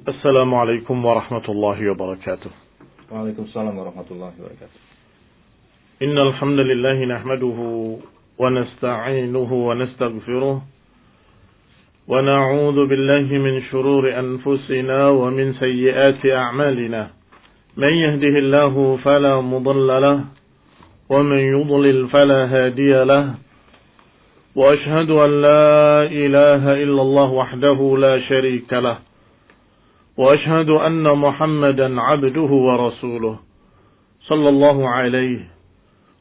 السلام عليكم ورحمة الله وبركاته. وعليكم السلام ورحمة الله وبركاته. إن الحمد لله نحمده ونستعينه ونستغفره ونعوذ بالله من شرور أنفسنا ومن سيئات أعمالنا. من يهده الله فلا مضل له ومن يضلل فلا هادي له. وأشهد أن لا إله إلا الله وحده لا شريك له. وأشهد أن محمدا عبده ورسوله صلى الله عليه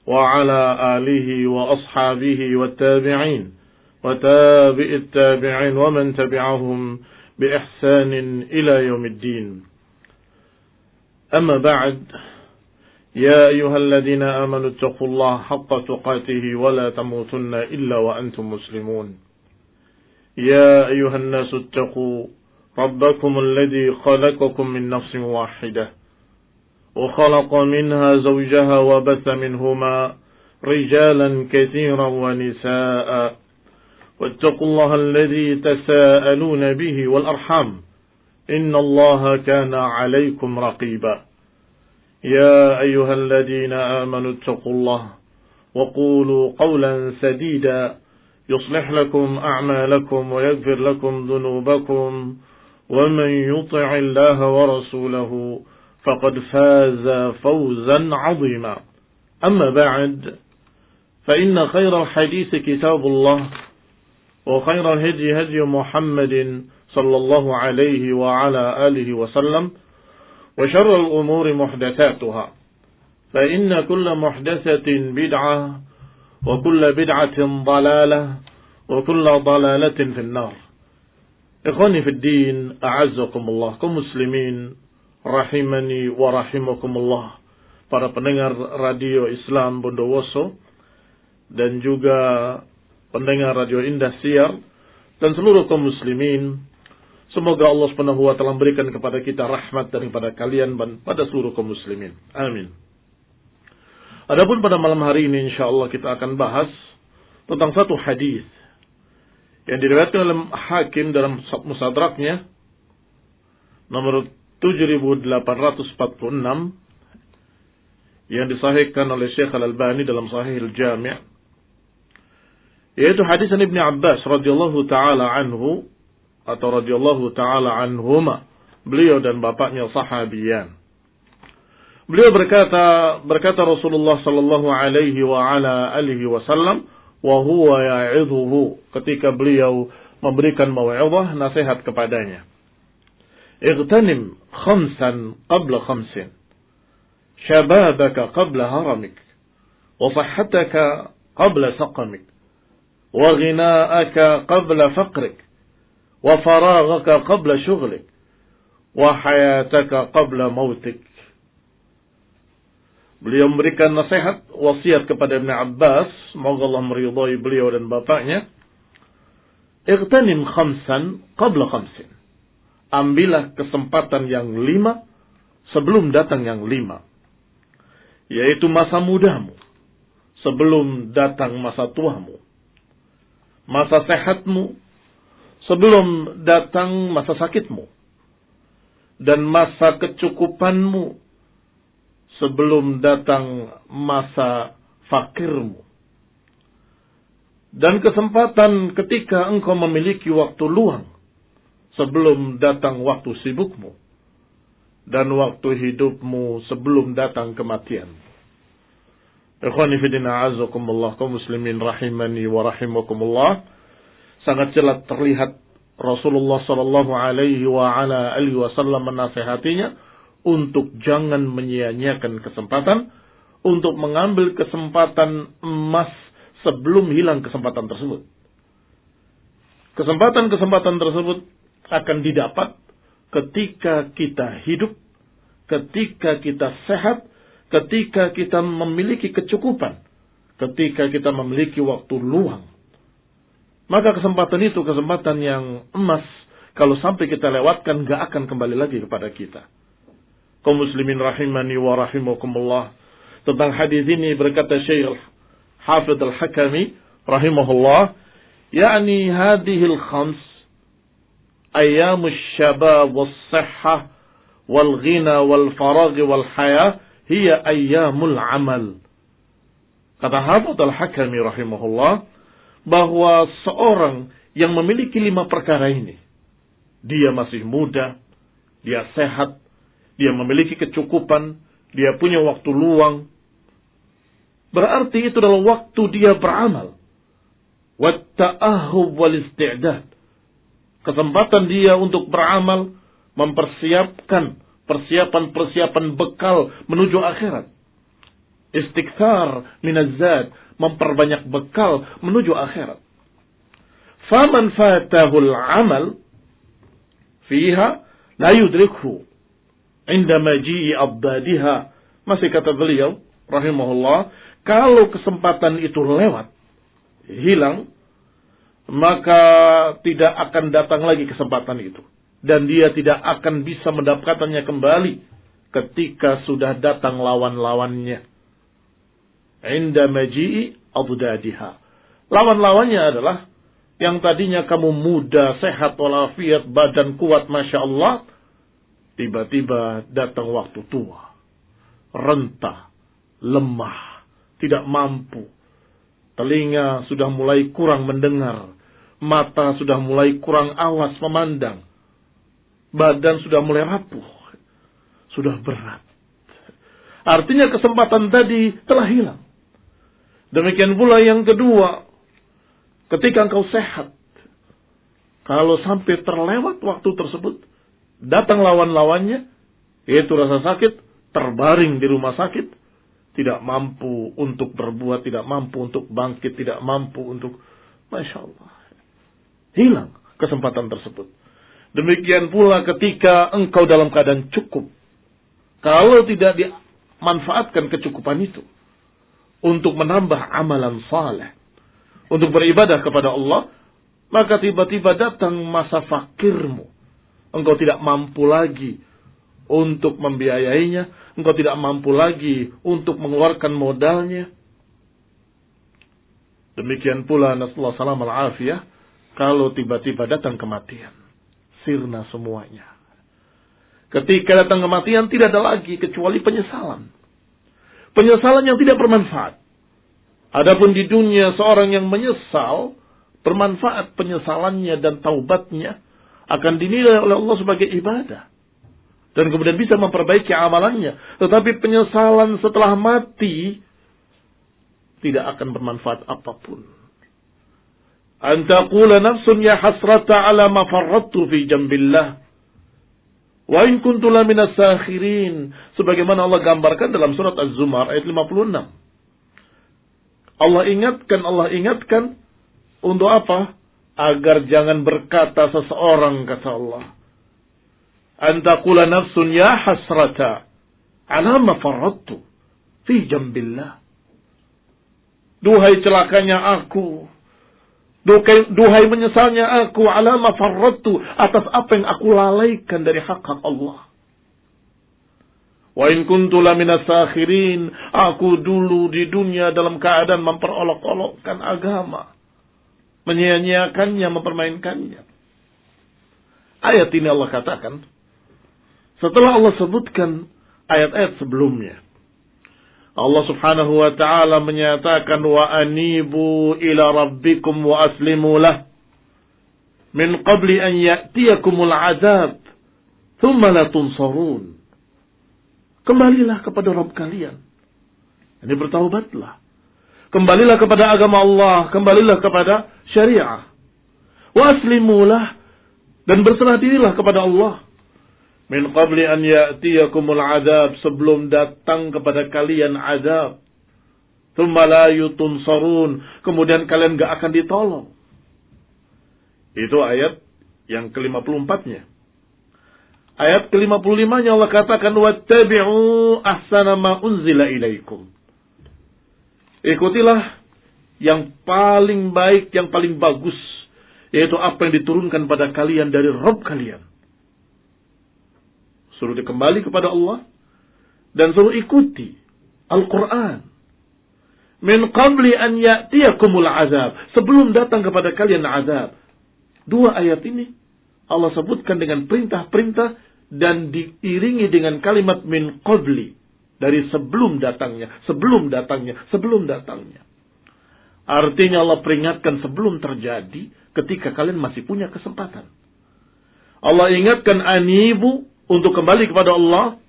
وعلى آله وأصحابه والتابعين وتابع التابعين ومن تبعهم بإحسان إلى يوم الدين. أما بعد، يا أيها الذين آمنوا اتقوا الله حق تقاته ولا تموتن إلا وأنتم مسلمون. يا أيها الناس اتقوا ربكم الذي خلقكم من نفس واحدة وخلق منها زوجها وبث منهما رجالا كثيرا ونساء واتقوا الله الذي تساءلون به والأرحام إن الله كان عليكم رقيبا. يا أيها الذين آمنوا اتقوا الله وقولوا قولا سديدا يصلح لكم أعمالكم ويغفر لكم ذنوبكم ومن يطع الله ورسوله فقد فاز فوزا عظيما. أما بعد، فإن خير الحديث كتاب الله وخير الهدي هدي محمد صلى الله عليه وعلى آله وسلم وشر الأمور محدثاتها فإن كل محدثة بدعة وكل بدعة ضلالة وكل ضلالة في النار. Ikhwani fi din, a'azzakumullah, kaum muslimin rahimani wa rahimakumullah, para pendengar radio Islam Bondowoso dan juga pendengar radio Indah Siar dan seluruh kaum muslimin, semoga Allah Subhanahu wa taala memberikan kepada kita rahmat daripada kalian dan pada seluruh kaum muslimin. Amin. Adapun pada malam hari ini insyaallah kita akan bahas tentang satu hadis yang diriwayatkan oleh Hakim dalam Mustadraknya nomor 7846 yang disahihkan oleh Syekh Al-Albani dalam Sahih Al-Jami', yaitu hadis Ibnu Abbas radhiyallahu taala anhu atau radhiyallahu taala anhuma, beliau dan bapaknya sahabiyan. Beliau berkata Rasulullah sallallahu alaihi wa ala alihi wasallam, wa huwa ya'idhuhu, ketika beliau memberikan mau'izah, nasihat kepadanya. Ightanim khamsan qabla khamsin, syababaka qabla haramik, wa sahhataka qabla saqamik, wa ghina'aka qabla faqrik, wa faraghaka qabla shughlik, wa hayataka qabla mautik. Beliau memberikan nasihat, wasiat kepada Ibn Abbas, semoga Allah meridhai beliau dan bapaknya. Ightanim khamsan qabla khamsin. Ambillah kesempatan yang 5 sebelum datang yang 5. Yaitu masa mudamu sebelum datang masa tuamu. Masa sehatmu sebelum datang masa sakitmu. Dan masa kecukupanmu sebelum datang masa fakirmu. Dan kesempatan ketika engkau memiliki waktu luang sebelum datang waktu sibukmu. Dan waktu hidupmu sebelum datang kematian. Ikhwani fidina a'azakumullah, kaum muslimin rahimani wa rahimakumullah. Sangat jelas terlihat Rasulullah sallallahu alaihi wa ala alihi wasallam menasihatinya untuk jangan menyia-nyiakan kesempatan, untuk mengambil kesempatan emas sebelum hilang kesempatan tersebut. Kesempatan-kesempatan tersebut akan didapat ketika kita hidup, ketika kita sehat, ketika kita memiliki kecukupan, ketika kita memiliki waktu luang. Maka kesempatan itu kesempatan yang emas, kalau sampai kita lewatkan gak akan kembali lagi kepada kita. Kaum muslimin rahimani wa rahimakumullah. Tentang hadis ini berkata Syekh Hafidh Al-Hakami rahimahullah, yakni hadhil khams ayyamus syabab was sihhah wal ghina wal faragh wal hayah hiya ayyamul amal. Kata Hafidz Al-Hakami rahimahullah, bahwa seorang yang memiliki 5 perkara ini, dia masih muda, dia sehat, dia memiliki kecukupan, dia punya waktu luang, berarti itu adalah waktu dia beramal. Wat-ta'ahhub wal-isti'dad. Kesempatan dia untuk beramal, mempersiapkan persiapan bekal menuju akhirat. Istikthar minaz-zad, memperbanyak bekal menuju akhirat. Faman fatahul amal fiha la yudrikhu inda maji'i abdadiha. Masih kata beliau rahimahullah, kalau kesempatan itu lewat, hilang, maka tidak akan datang lagi kesempatan itu. Dan dia tidak akan bisa mendapatkannya kembali ketika sudah datang lawan-lawannya. Inda maji'i abdadiha. Lawan-lawannya adalah yang tadinya kamu muda, sehat, walafiat, badan kuat, Masya Allah, tiba-tiba datang waktu tua, rentah, lemah, tidak mampu. Telinga sudah mulai kurang mendengar, mata sudah mulai kurang awas memandang, badan sudah mulai rapuh, sudah berat. Artinya kesempatan tadi telah hilang. Demikian pula yang kedua, ketika engkau sehat, kalau sampai terlewat waktu tersebut, datang lawan-lawannya, yaitu rasa sakit, terbaring di rumah sakit, tidak mampu untuk berbuat, tidak mampu untuk bangkit, tidak mampu untuk, Masya Allah, hilang kesempatan tersebut. Demikian pula ketika engkau dalam keadaan cukup, kalau tidak dimanfaatkan kecukupan itu untuk menambah amalan saleh, untuk beribadah kepada Allah, maka tiba-tiba datang masa fakirmu. Engkau tidak mampu lagi untuk membiayainya, engkau tidak mampu lagi untuk mengeluarkan modalnya. Demikian pula nasallahu salam al-afiyah, kalau tiba-tiba datang kematian, sirna semuanya. Ketika datang kematian tidak ada lagi kecuali penyesalan. Penyesalan yang tidak bermanfaat. Adapun di dunia seorang yang menyesal, bermanfaat penyesalannya dan taubatnya akan dinilai oleh Allah sebagai ibadah. Dan kemudian bisa memperbaiki amalannya. Tetapi penyesalan setelah mati tidak akan bermanfaat apapun. Antaqula nafsun ya hasrata ala ma farrattu fi jambillah. Wa in kuntu laminas sakhirin. Sebagaimana Allah gambarkan dalam surat Az-Zumar ayat 56. Allah ingatkan untuk apa? Agar jangan berkata seseorang, kata Allah, antaqula nafsun ya hasrata ala ma farrattu fi jambillah. Duhai celakanya aku, duhai menyesalnya aku, ala ma farrattu, atas apa yang aku lalaikan dari hak-hak Allah. Wa in kuntu laminas sakhirin, aku dulu di dunia dalam keadaan memperolok-olokkan agama, menyia-nyiakannya, mempermainkannya. Ayat ini Allah katakan setelah Allah sebutkan ayat-ayat sebelumnya. Allah Subhanahu wa ta'ala menyatakan, wa anibu ila rabbikum wa aslimu lah min qabli an ya'tiyakumul azab thumma la tunsarun. Kembalilah kepada Rabb kalian. Ini bertaubatlah. Kembalilah kepada agama Allah, kembalilah kepada syariah. Wa aslimulah, dan berserah dirilah kepada Allah. Min qabli an ya'tiyakumul azab, sebelum datang kepada kalian azab. Tsumma la yutunsarun, kemudian kalian enggak akan ditolong. Itu ayat yang ke-54-nya. Ayat ke-55-nya Allah katakan, wattabi'u ahsana ma unzila ilaikum. Ikutilah yang paling baik, yang paling bagus, yaitu apa yang diturunkan pada kalian dari Rabb kalian. Suruh kembali kepada Allah dan suruh ikuti Al-Quran. Min qabli an ya'tiyakumul azab, sebelum datang kepada kalian azab. Dua ayat ini Allah sebutkan dengan perintah-perintah dan diiringi dengan kalimat min qabli, dari sebelum datangnya, sebelum datangnya, sebelum datangnya. Artinya Allah peringatkan sebelum terjadi, ketika kalian masih punya kesempatan. Allah ingatkan anibu untuk kembali kepada Allah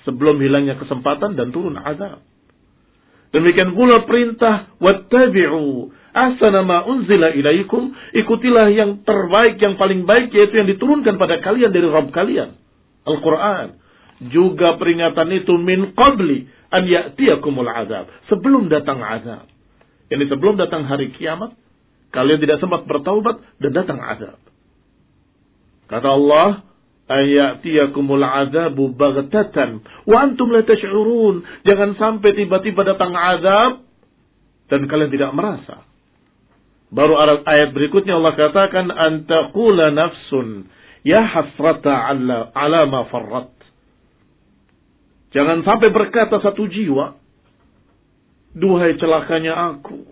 sebelum hilangnya kesempatan dan turun azab. Demikian pula perintah wattabi'u ahsana ma unzila ilaikum, ikutilah yang terbaik, yang paling baik, yaitu yang diturunkan pada kalian dari Rabb kalian, Al-Quran. Juga peringatan itu min qabli an ya'tiyakumul azab, sebelum datang azab. Ini sebelum datang hari kiamat, kalian tidak sempat bertaubat dan datang azab. Kata Allah, ayatiyakumul azabu baghtatan wa antum la tash'urun. Jangan sampai tiba-tiba datang azab dan kalian tidak merasa. Baru ayat berikutnya Allah katakan, antaqula nafsun ya hasrata ala ma farrat. Jangan sampai berkata satu jiwa, duhai celakanya aku,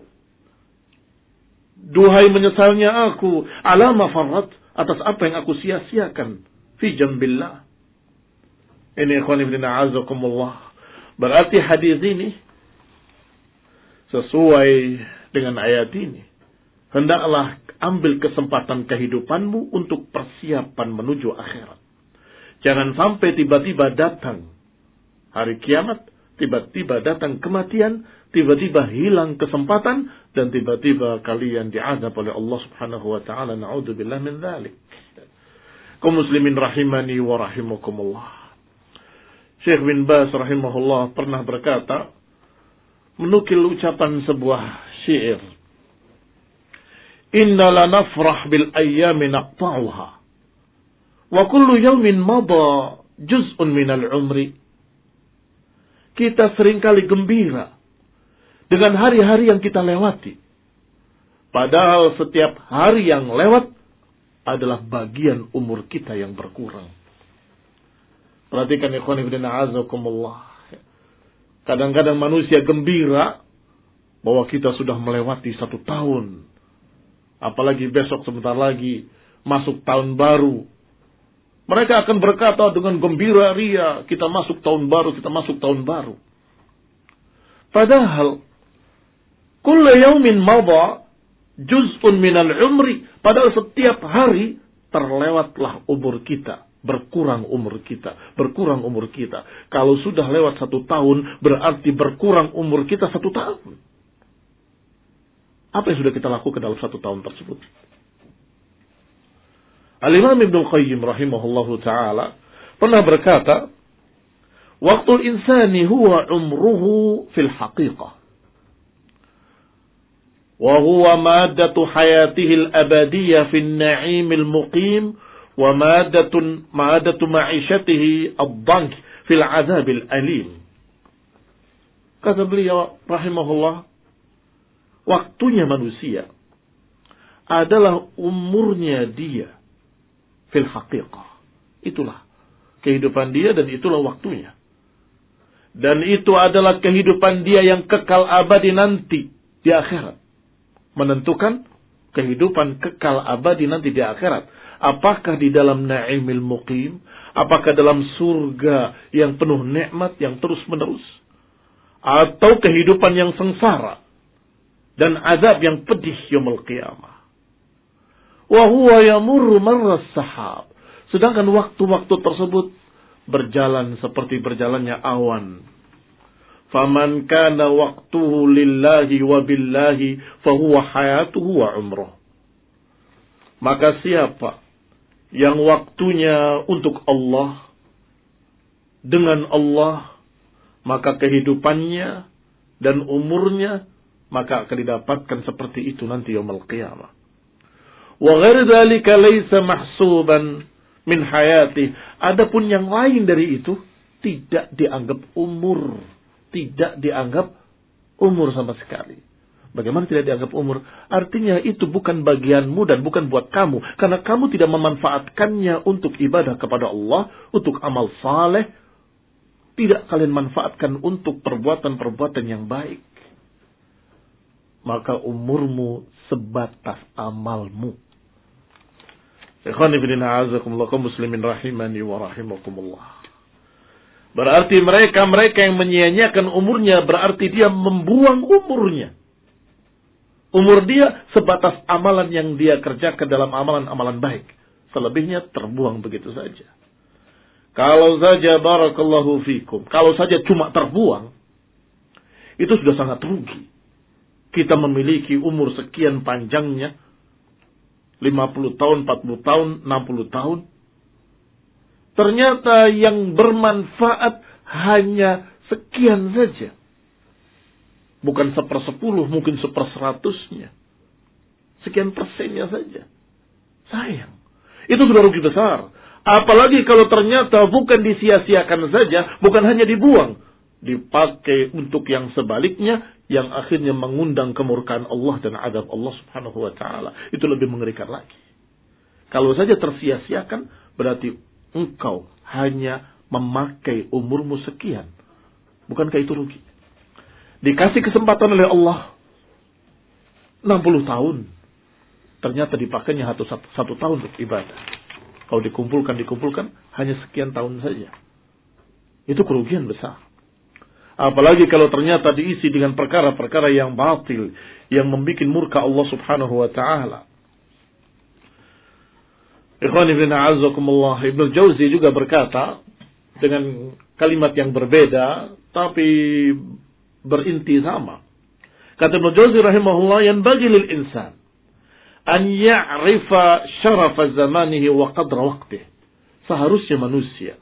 duhai menyesalnya aku, ala ma farrat, atas apa yang aku sia-siakan fi jambillah. Ini ikhwan ibn a'azakumullah. Berarti hadis ini sesuai dengan ayat ini. Hendaklah ambil kesempatan kehidupanmu untuk persiapan menuju akhirat. Jangan sampai tiba-tiba datang hari kiamat, tiba-tiba datang kematian, tiba-tiba hilang kesempatan, dan tiba-tiba kalian diazab oleh Allah subhanahu wa ta'ala. Na'udzubillah min dzalik. Kaum muslimin rahimani wa rahimakumullah. Syekh bin Baz rahimahullah pernah berkata, menukil ucapan sebuah syair, inna la nafrah bil ayyami naqta'uha wa kullu yawmin mada juz'un minal umri. Kita seringkali gembira dengan hari-hari yang kita lewati, padahal setiap hari yang lewat adalah bagian umur kita yang berkurang. Perhatikan ikhwan ibn a'azakumullah. Kadang-kadang manusia gembira bahwa kita sudah melewati 1 tahun. Apalagi besok sebentar lagi masuk tahun baru. Mereka akan berkata dengan gembira ria, kita masuk tahun baru, kita masuk tahun baru. Padahal kullu yaumin madha juz'un minal umri. Padahal setiap hari terlewatlah umur kita. Berkurang umur kita. Berkurang umur kita. Kalau sudah lewat 1 tahun, berarti berkurang umur kita 1 tahun. Apa yang sudah kita lakukan dalam 1 tahun tersebut? Al-Imam Ibn Qayyim rahimahullahu ta'ala pernah berkata, Waqtul insani huwa umruhu fil haqiqah. وهو مادة حياته الأبدية في النعيم المقيم ومادة معيشته الضنك في العذاب الأليم. Kata beliau rahimahullah, waktunya manusia adalah umurnya dia fil haqiqah. Itulah kehidupan dia dan itulah waktunya. Dan itu adalah kehidupan dia yang kekal abadi nanti di akhirat. Menentukan kehidupan kekal abadi nanti di akhirat. Apakah di dalam na'imil muqim? Apakah dalam surga yang penuh nikmat yang terus menerus? Atau kehidupan yang sengsara dan azab yang pedih yaumul qiyamah? Wa huwa yamurru marras sahab. Sedangkan waktu-waktu tersebut berjalan seperti berjalannya awan. Faman kana waqtuhu lillahi wa billahi fahuwa hayatuhu wa umruh. Maka siapa yang waktunya untuk Allah, dengan Allah, maka kehidupannya dan umurnya maka akan didapatkan seperti itu nanti yaumul qiyamah. Wa ghairu dzalika laysa mahsuban min hayati. Adapun yang lain dari itu tidak dianggap umur. Tidak dianggap umur sama sekali. Bagaimana tidak dianggap umur? Artinya itu bukan bagianmu dan bukan buat kamu. Karena kamu tidak memanfaatkannya untuk ibadah kepada Allah, untuk amal saleh. Tidak kalian manfaatkan untuk perbuatan-perbuatan yang baik. Maka umurmu sebatas amalmu. Ikhwani fillah azakumullah kaum muslimin rahimani wa rahimakumullah. Berarti mereka yang menyia-nyiakan umurnya, berarti dia membuang umurnya. Umur dia sebatas amalan yang dia kerjakan dalam amalan-amalan baik. Selebihnya terbuang begitu saja. Kalau saja barakallahu fikum, kalau saja cuma terbuang, itu sudah sangat rugi. Kita memiliki umur sekian panjangnya, 50 tahun, 40 tahun, 60 tahun. Ternyata yang bermanfaat hanya sekian saja. Bukan 1/10, mungkin 1/100-nya. Sekian persennya saja. Sayang. Itu sudah rugi besar. Apalagi kalau ternyata bukan disia-siakan saja, bukan hanya dibuang. Dipakai untuk yang sebaliknya, yang akhirnya mengundang kemurkaan Allah dan azab Allah subhanahu wa ta'ala. Itu lebih mengerikan lagi. Kalau saja tersia-siakan, berarti engkau hanya memakai umurmu sekian. Bukankah itu rugi? Dikasih kesempatan oleh Allah 60 tahun. Ternyata dipakainya satu tahun untuk ibadah. Kalau dikumpulkan, hanya sekian tahun saja. Itu kerugian besar. Apalagi kalau ternyata diisi dengan perkara-perkara yang batil, yang membuat murka Allah subhanahu wa ta'ala. Ikhwani fillah a'azzakumullah, Ibnu Jauzi juga berkata, dengan kalimat yang berbeda, tapi berinti sama. Kata Ibnu Jauzi rahimahullah, yanbaghi lil insan an ya'rifa syarafa zamanihi wa qadra waqtih. Seharusnya manusia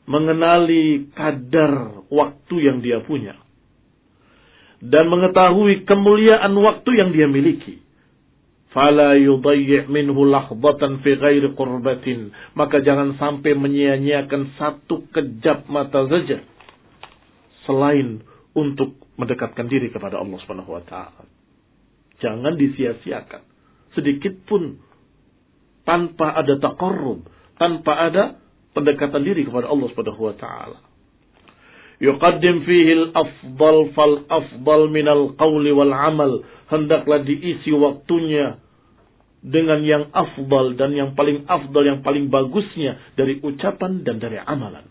mengenali kadar waktu yang dia punya dan mengetahui kemuliaan waktu yang dia miliki. Fala yudayyi' minhu lahdatan fi ghairi qurbatin. Maka jangan sampai menyia-nyiakan satu kejap mata saja selain untuk mendekatkan diri kepada Allah Subhanahu wa taala. Jangan disia-siakan sedikit pun tanpa ada taqarrub, tanpa ada pendekatan diri kepada Allah Subhanahu wa taala. Yuqaddim fihi al-afdal fal-afdal min al-qawli wal-amal. Hendaklah diisi waktunya dengan yang afdal dan yang paling afdal, yang paling bagusnya dari ucapan dan dari amalan.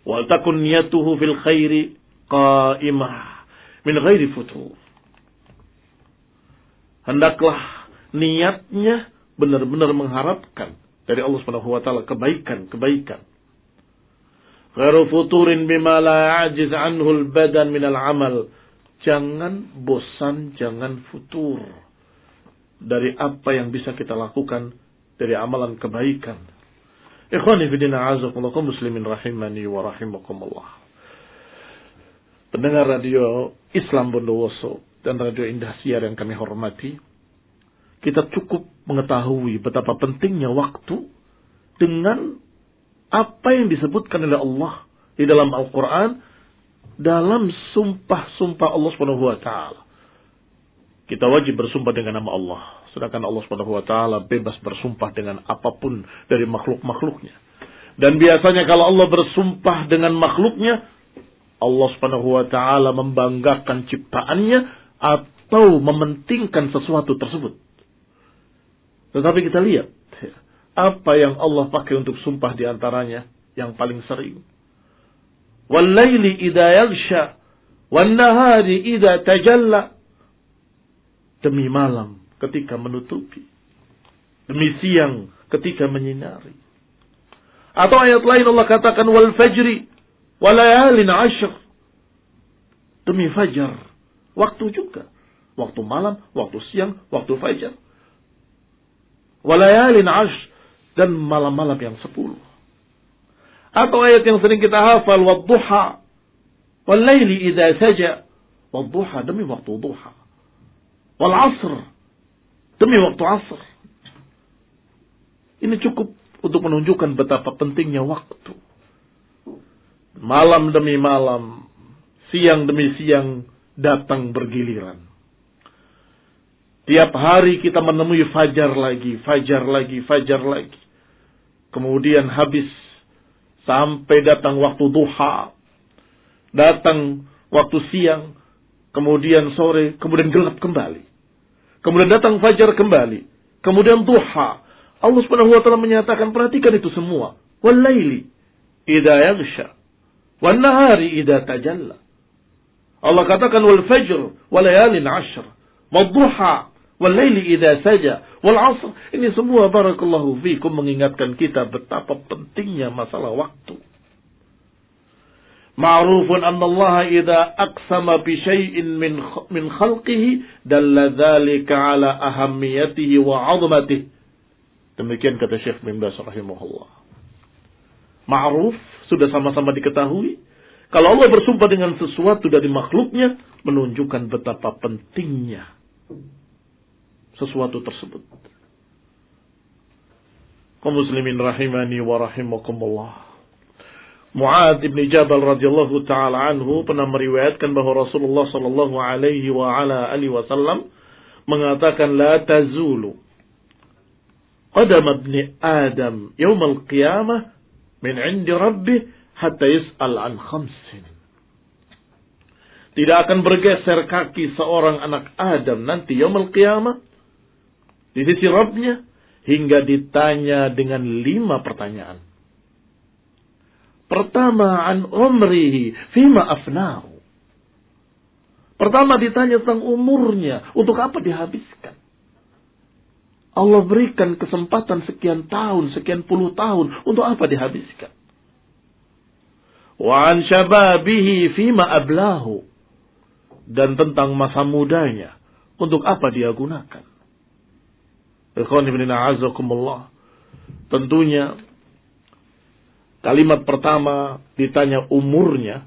Wa takun niyatuhu fil khairi qa'imah min ghairi futur. Hendaklah niatnya benar-benar mengharapkan dari Allah Subhanahu wa taala kebaikan. Ghairu futurin bima la ya'jiz anhu al-badan min al-amal. Jangan bosan, jangan futur dari apa yang bisa kita lakukan dari amalan kebaikan. Ikhwani fi din a'azakumullah muslimin rahimani wa rahimakumullah. Pendengar radio Islam Bondowoso dan radio Indahsiar yang kami hormati, kita cukup mengetahui betapa pentingnya waktu dengan apa yang disebutkan oleh Allah di dalam Al-Quran, dalam sumpah-sumpah Allah Subhanahu wa taala. Kita wajib bersumpah dengan nama Allah, sedangkan Allah Subhanahu wa taala bebas bersumpah dengan apapun dari makhluk-makhluknya. Dan biasanya kalau Allah bersumpah dengan makhluknya, Allah Subhanahu wa taala membanggakan ciptaannya atau mementingkan sesuatu tersebut. Tetapi kita lihat apa yang Allah pakai untuk sumpah di antaranya yang paling sering. Wal-laili idza yaghsha wan-nahari idza tajalla. Demi malam ketika menutupi, demi siang ketika menyinari. Atau ayat lain Allah katakan wal fajri wa layalin 'ashr. Demi fajar, waktu juga. Waktu malam, waktu siang, waktu fajar. Walayalin 'ashr, dan malam-malam yang 10. Atau ayat yang sering kita hafal, wadduha wal laili idza saja. Wadduha, demi waktu duha. Wal 'asr, demi waktu 'asr. Ini cukup untuk menunjukkan betapa pentingnya waktu. Malam demi malam, siang demi siang datang bergiliran. Tiap hari kita menemui fajar lagi. Kemudian habis sampai datang waktu duha. Datang waktu siang. Kemudian sore. Kemudian gelap kembali. Kemudian datang fajar kembali. Kemudian duha. Allah Subhanahu wa taala menyatakan, perhatikan itu semua. Wal laili idza yaghsha wan nahari idza tajalla. Allah katakan wal fajr wal layalin 'ashr wad duha wal laili idza saja wal 'asr. Ini semua barakallahu fikum mengingatkan kita betapa pentingnya masalah waktu. Ma'rufun anna Allah idza aqsama bi syai'in min khalqihi dalla dzalika ala ahammiyatihi wa 'azmatihi. Demikian kata Syekh bin Baz rahimahullah. Ma'ruf, sudah sama-sama diketahui. Kalau Allah bersumpah dengan sesuatu dari makhluknya, menunjukkan betapa pentingnya sesuatu tersebut. Kaum muslimin rahimani wa rahimakumullah. Mu'adz bin Jabal radhiyallahu taala anhu pernah meriwayatkan bahwa Rasulullah sallallahu alaihi wa ala alihi wasallam mengatakan, la tazulu qadam ibni Adam yaum al-qiyamah min 'indi rabbih hatta yas'al an khamsin. Tidak akan bergeser kaki seorang anak Adam nanti yaum al-qiyamah di sisi Rabbnya hingga ditanya dengan 5 pertanyaan. Pertama, an umrihi fima afnahu. Pertama ditanya tentang umurnya, untuk apa dihabiskan. Allah berikan kesempatan sekian tahun, sekian puluh tahun, untuk apa dihabiskan. Wa an syababihi fima ablahu. Dan tentang masa mudanya, untuk apa dia gunakan. Ikhwan ibn a'azakumullah. Tentunya kalimat pertama ditanya umurnya,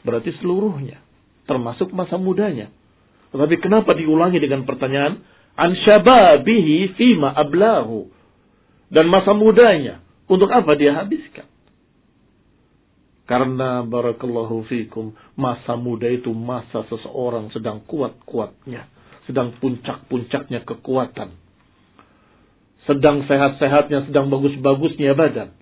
berarti seluruhnya, termasuk masa mudanya. Tetapi kenapa diulangi dengan pertanyaan an syababihi fima ablahu, dan masa mudanya, untuk apa dia habiskan? Karena barakallahu fikum, masa muda itu masa seseorang sedang kuat-kuatnya, sedang puncak-puncaknya kekuatan, sedang sehat-sehatnya, sedang bagus-bagusnya badan.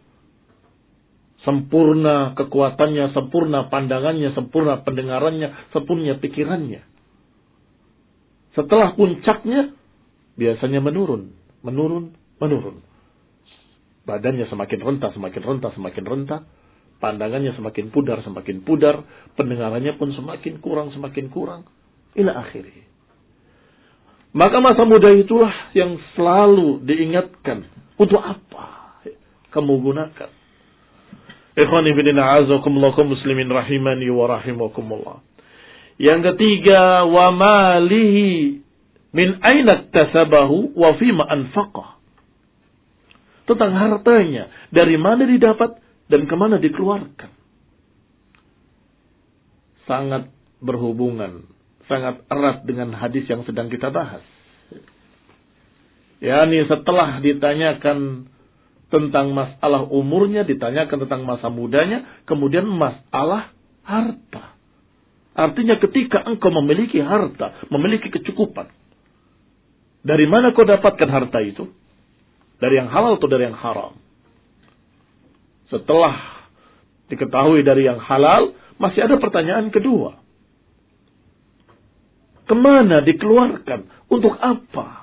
Sempurna kekuatannya, sempurna pandangannya, sempurna pendengarannya, sempurna pikirannya. Setelah puncaknya, biasanya menurun. Badannya semakin rentah. Pandangannya semakin pudar. Pendengarannya pun semakin kurang. Ila akhirih. Maka masa muda itulah yang selalu diingatkan. Untuk apa kamu gunakan? Ikhwani fillah a'azakumullah muslimin rahimani wa rahimakumullah. Yang ketiga, wa malihi min aina iktasabahu wa fima anfaqah. Tentang hartanya, dari mana didapat dan kemana dikeluarkan. Sangat berhubungan, sangat erat dengan hadis yang sedang kita bahas. Yani setelah ditanyakan tentang masalah umurnya, ditanyakan tentang masa mudanya, kemudian masalah harta. Artinya ketika engkau memiliki harta, memiliki kecukupan, dari mana kau dapatkan harta itu? Dari yang halal atau dari yang haram? Setelah diketahui dari yang halal, masih ada pertanyaan kedua. Kemana dikeluarkan? Untuk apa?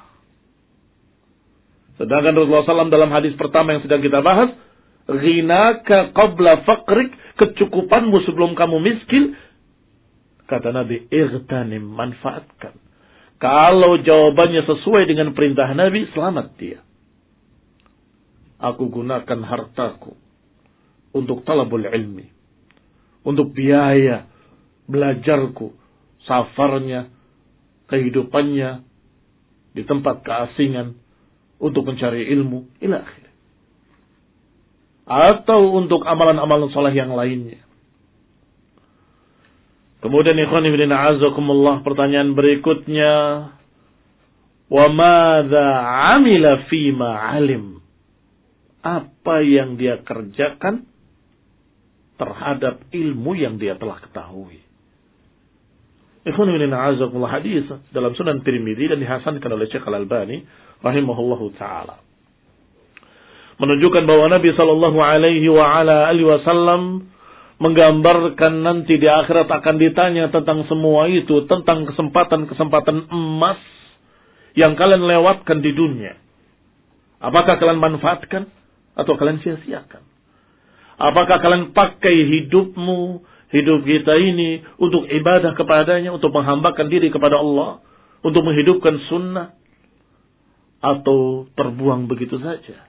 Sedangkan Rasulullah SAW dalam hadis pertama yang sedang kita bahas, ghinaka qabla faqrik, kecukupanmu sebelum kamu miskin. Kata Nabi, igtanim, manfaatkan. Kalau jawabannya sesuai dengan perintah Nabi, selamat dia. Aku gunakan hartaku untuk talabul ilmi, untuk biaya belajarku, safarnya, kehidupannya di tempat keasingan, untuk mencari ilmu, ila akhir. Atau untuk amalan-amalan saleh yang lainnya. Kemudian ikhwan ibn a'azakumullah, pertanyaan berikutnya, wa madza 'amila fima 'alim? Apa yang dia kerjakan terhadap ilmu yang dia telah ketahui? Ikhwan ibn a'azakumullah, hadis dalam Sunan Tirmidzi dan dihasankan oleh Syekh Al-Albani rahimahullahu ta'ala, menunjukkan bahwa Nabi sallallahu alaihi wa ala alihi wasallam menggambarkan nanti di akhirat akan ditanya tentang semua itu, tentang kesempatan-kesempatan emas yang kalian lewatkan di dunia? Apakah kalian manfaatkan atau kalian sia-siakan? Apakah kalian pakai hidupmu, hidup kita ini untuk ibadah kepadanya, untuk menghambakan diri kepada Allah, untuk menghidupkan sunnah, atau terbuang begitu saja?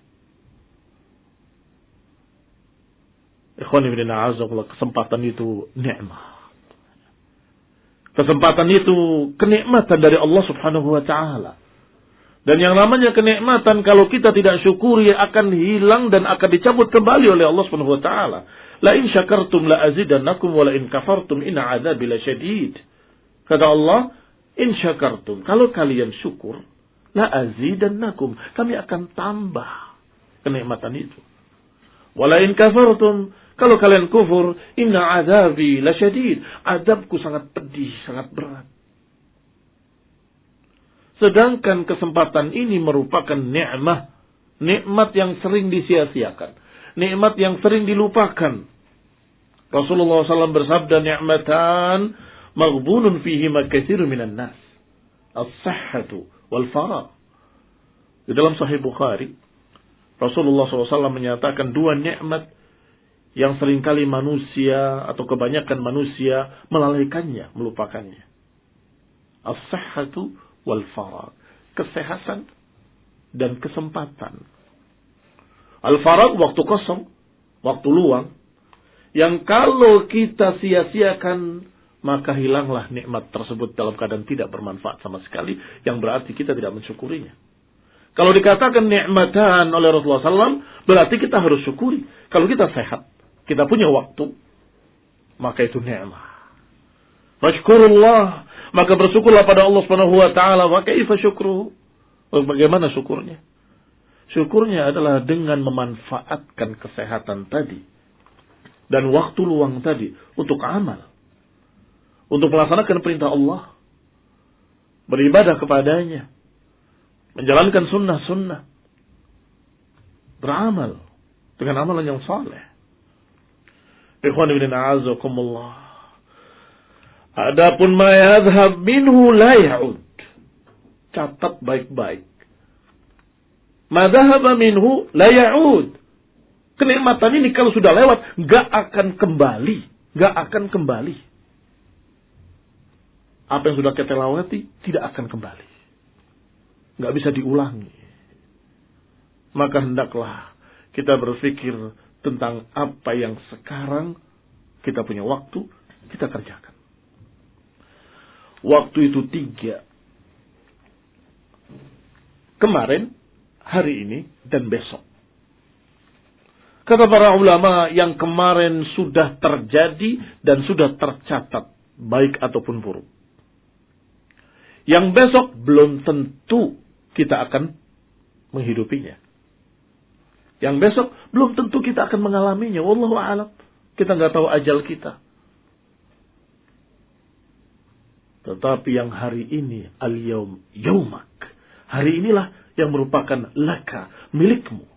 Ikhwan ibn a'azakullah, kesempatan itu nikmat. Kesempatan itu kenikmatan dari Allah Subhanahu wa taala. Dan yang namanya kenikmatan kalau kita tidak syukuri akan hilang dan akan dicabut kembali oleh Allah Subhanahu wa taala. La in syakartum la azidannakum wa la in kafartum inna 'adzabi lasyadid. Kata Allah, in syakartum, kalau kalian syukur, la azidannakum, kami akan tambah kenikmatan itu. Wa la in kafartum, kalau kalian kufur, inna 'adzabi lasyadid, azabku sangat pedih, sangat berat. Sedangkan kesempatan ini merupakan nikmat yang sering disia-siakan, nikmat yang sering dilupakan. Rasulullah SAW bersabda, ni'matan maghbunun fihima katsirun minan nas, as-sihhatu wal faragh. Di dalam Sahih Bukhari, Rasulullah SAW menyatakan dua nikmat yang seringkali manusia atau kebanyakan manusia melalaikannya, melupakannya. As-sihhatu wal faragh, kesehatan dan kesempatan. Al-faragh, waktu kosong, waktu luang, yang kalau kita sia-siakan, maka hilanglah nikmat tersebut dalam keadaan tidak bermanfaat sama sekali, yang berarti kita tidak mensyukurinya. Kalau dikatakan nikmatan oleh Rasulullah SAW, berarti kita harus syukuri. Kalau kita sehat, kita punya waktu, maka itu nikmat. Fashkurullah, maka bersyukurlah pada Allah Subhanahu wa taala. Wa kaifa syukruhu? Bagaimana syukurnya? Syukurnya adalah dengan memanfaatkan kesehatan tadi dan waktu luang tadi untuk amal, untuk melaksanakan perintah Allah, beribadah kepadanya, menjalankan sunnah-sunnah, beramal dengan amalan yang saleh. Ikhwan ibn a'azakumullah. Adapun ma yadhhab minhu la ya'ud. Catat baik-baik. Ma dhahaba minhu la ya'ud. Kenikmatan ini kalau sudah lewat, gak akan kembali. Gak akan kembali. Apa yang sudah kita lewati, tidak akan kembali. Gak bisa diulangi. Maka hendaklah kita berpikir tentang apa yang sekarang kita punya waktu, kita kerjakan. Waktu itu 3. Kemarin, hari ini, dan besok. Kata para ulama, yang kemarin sudah terjadi dan sudah tercatat, baik ataupun buruk. Yang besok belum tentu kita akan menghidupinya. Yang besok belum tentu kita akan mengalaminya. Wallahu a'lam. Kita nggak tahu ajal kita. Tetapi yang hari ini, al-yaum, yaumak. Hari inilah yang merupakan laka, milikmu.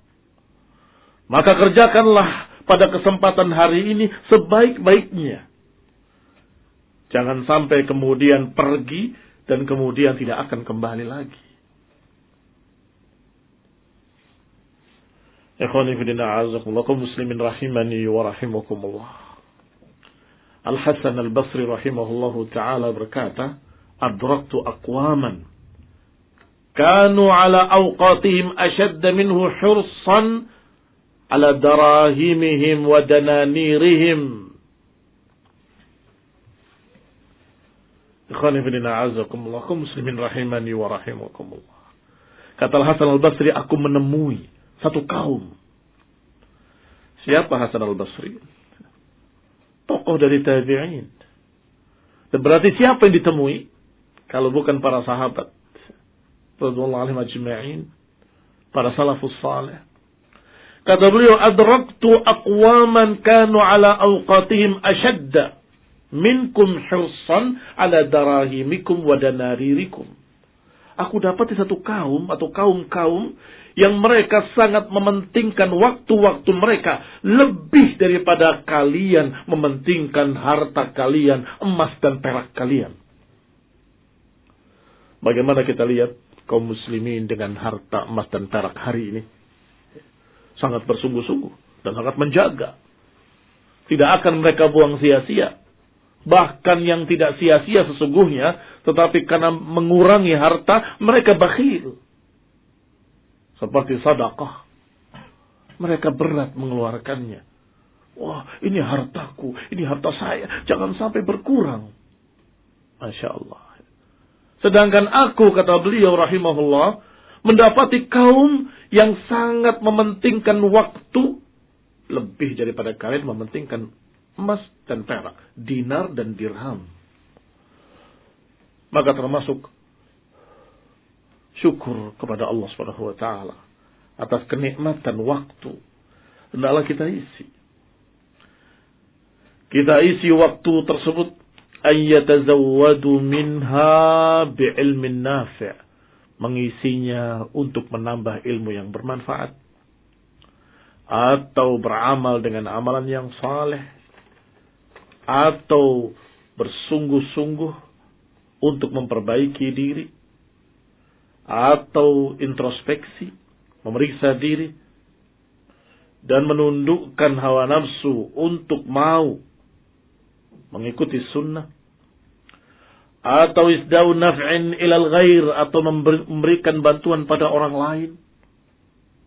Maka kerjakanlah pada kesempatan hari ini sebaik-baiknya. Jangan sampai kemudian pergi dan kemudian tidak akan kembali lagi. Ikhwani fillah, a'azakumullah, kaum muslimin rahimani wa rahimakumullah. Al-Hasan Al-Basri rahimahullahu ta'ala berkata, adraktu aqwaman kanu ala awqatihim ashadda minhu hursan ala darahimihim wa dananirihim. Ikhwani fillah, a'azakumullah, kaum muslimin rahimani wa rahimakumullah. Kata Al-Hasan Al-Basri, aku menemui satu kaum. Siapa Hasan Al-Basri? Tokoh dari tabi'in. Dan berarti siapa yang ditemui? Kalau bukan para sahabat radhiyallahu anhum ajma'in, para salafus salih. Kata beliau, adraktu aqwaman kanu ala awqatihim ashadda minkum hirsan ala darahimikum wa danaririkum. Aku dapati satu kaum atau kaum-kaum yang mereka sangat mementingkan waktu-waktu mereka lebih daripada kalian mementingkan harta kalian, emas dan perak kalian. Bagaimana kita lihat kaum muslimin dengan harta emas dan perak hari ini. Sangat bersungguh-sungguh dan sangat menjaga. Tidak akan mereka buang sia-sia. Bahkan yang tidak sia-sia sesungguhnya, tetapi karena mengurangi harta, mereka bakhil. Seperti sedekah. Mereka berat mengeluarkannya. Wah, ini hartaku, ini harta saya. Jangan sampai berkurang. Masya Allah. Sedangkan aku, kata beliau rahimahullah, mendapati kaum yang sangat mementingkan waktu lebih daripada kalian mementingkan emas dan perak, dinar dan dirham. Maka termasuk syukur kepada Allah Subhanahu wa taala atas kenikmatan waktu. Hendaklah kita isi. Kita isi waktu tersebut ayyatazawwadu minha bi'ilmin nafi'. Mengisinya untuk menambah ilmu yang bermanfaat. Atau beramal dengan amalan yang saleh, atau bersungguh-sungguh untuk memperbaiki diri, atau introspeksi, memeriksa diri, dan menundukkan hawa nafsu untuk mau mengikuti sunnah, atau isdau naf'in ilal ghair, atau memberikan bantuan pada orang lain,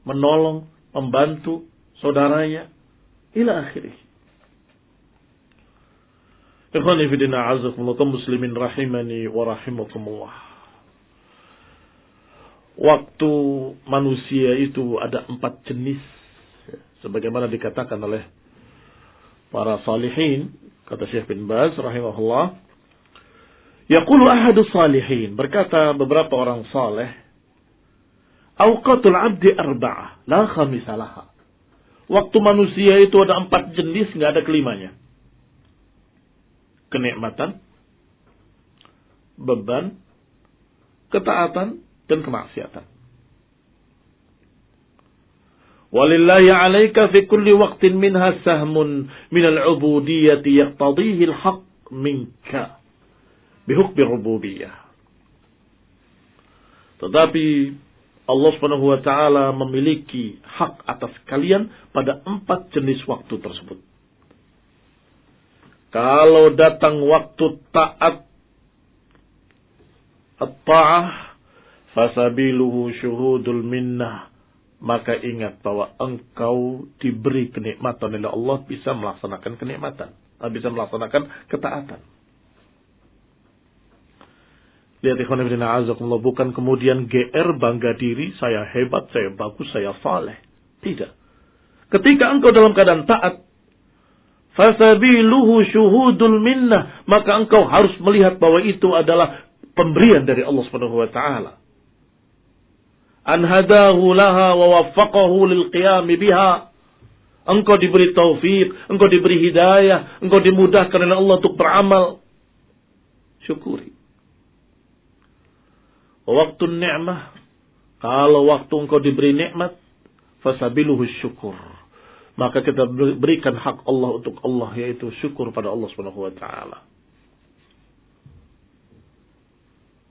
menolong, membantu saudaranya, ila akhirih. Ikhwani fillah, a'azakumullah, muslimin rahimani wa rahimakumullah. Waktu manusia itu ada 4 jenis, sebagaimana dikatakan oleh para salihin, kata Syekh bin Baz rahimahullah. Yaqulu ahadu salihin, berkata beberapa orang saleh, awqatul abdi arba'ah, la khamisalaha. Waktu manusia itu ada 4 jenis, nggak ada kelimanya. Kenikmatan, beban, ketaatan, dan kemaksiatan. Walillahi 'alaika fi kulli waqtin minha sahmun minal 'ubudiyyati yaqtadihi al-haqq minka bihukmi rububiyyah. Tetapi Allah Subhanahu wa taala memiliki hak atas kalian pada 4 jenis waktu tersebut. Kalau datang waktu taat, at-ta'ah, fasabiluhu syuhudul minnah, maka ingat bahwa engkau diberi kenikmatan oleh Allah, bisa melaksanakan kenikmatan, bisa melaksanakan ketaatan. Lihat ikhwan fillah, a'azakumullah, bukan kemudian GR, bangga diri, saya hebat, saya bagus, saya saleh. Tidak. Ketika engkau dalam keadaan taat, fasabiluhu syuhudul minnah, maka engkau harus melihat bahwa itu adalah pemberian dari Allah Subhanahu wa taala. An hadahu laha wa waffaqahu lil qiyam biha. Engkau diberi taufik, engkau diberi hidayah, engkau dimudahkan oleh Allah untuk beramal. Syukuri. Waktu ni'mah, kalau waktu engkau diberi nikmat, fasabiluhu syukur, maka kita berikan hak Allah untuk Allah, yaitu syukur pada Allah Subhanahu wa taala.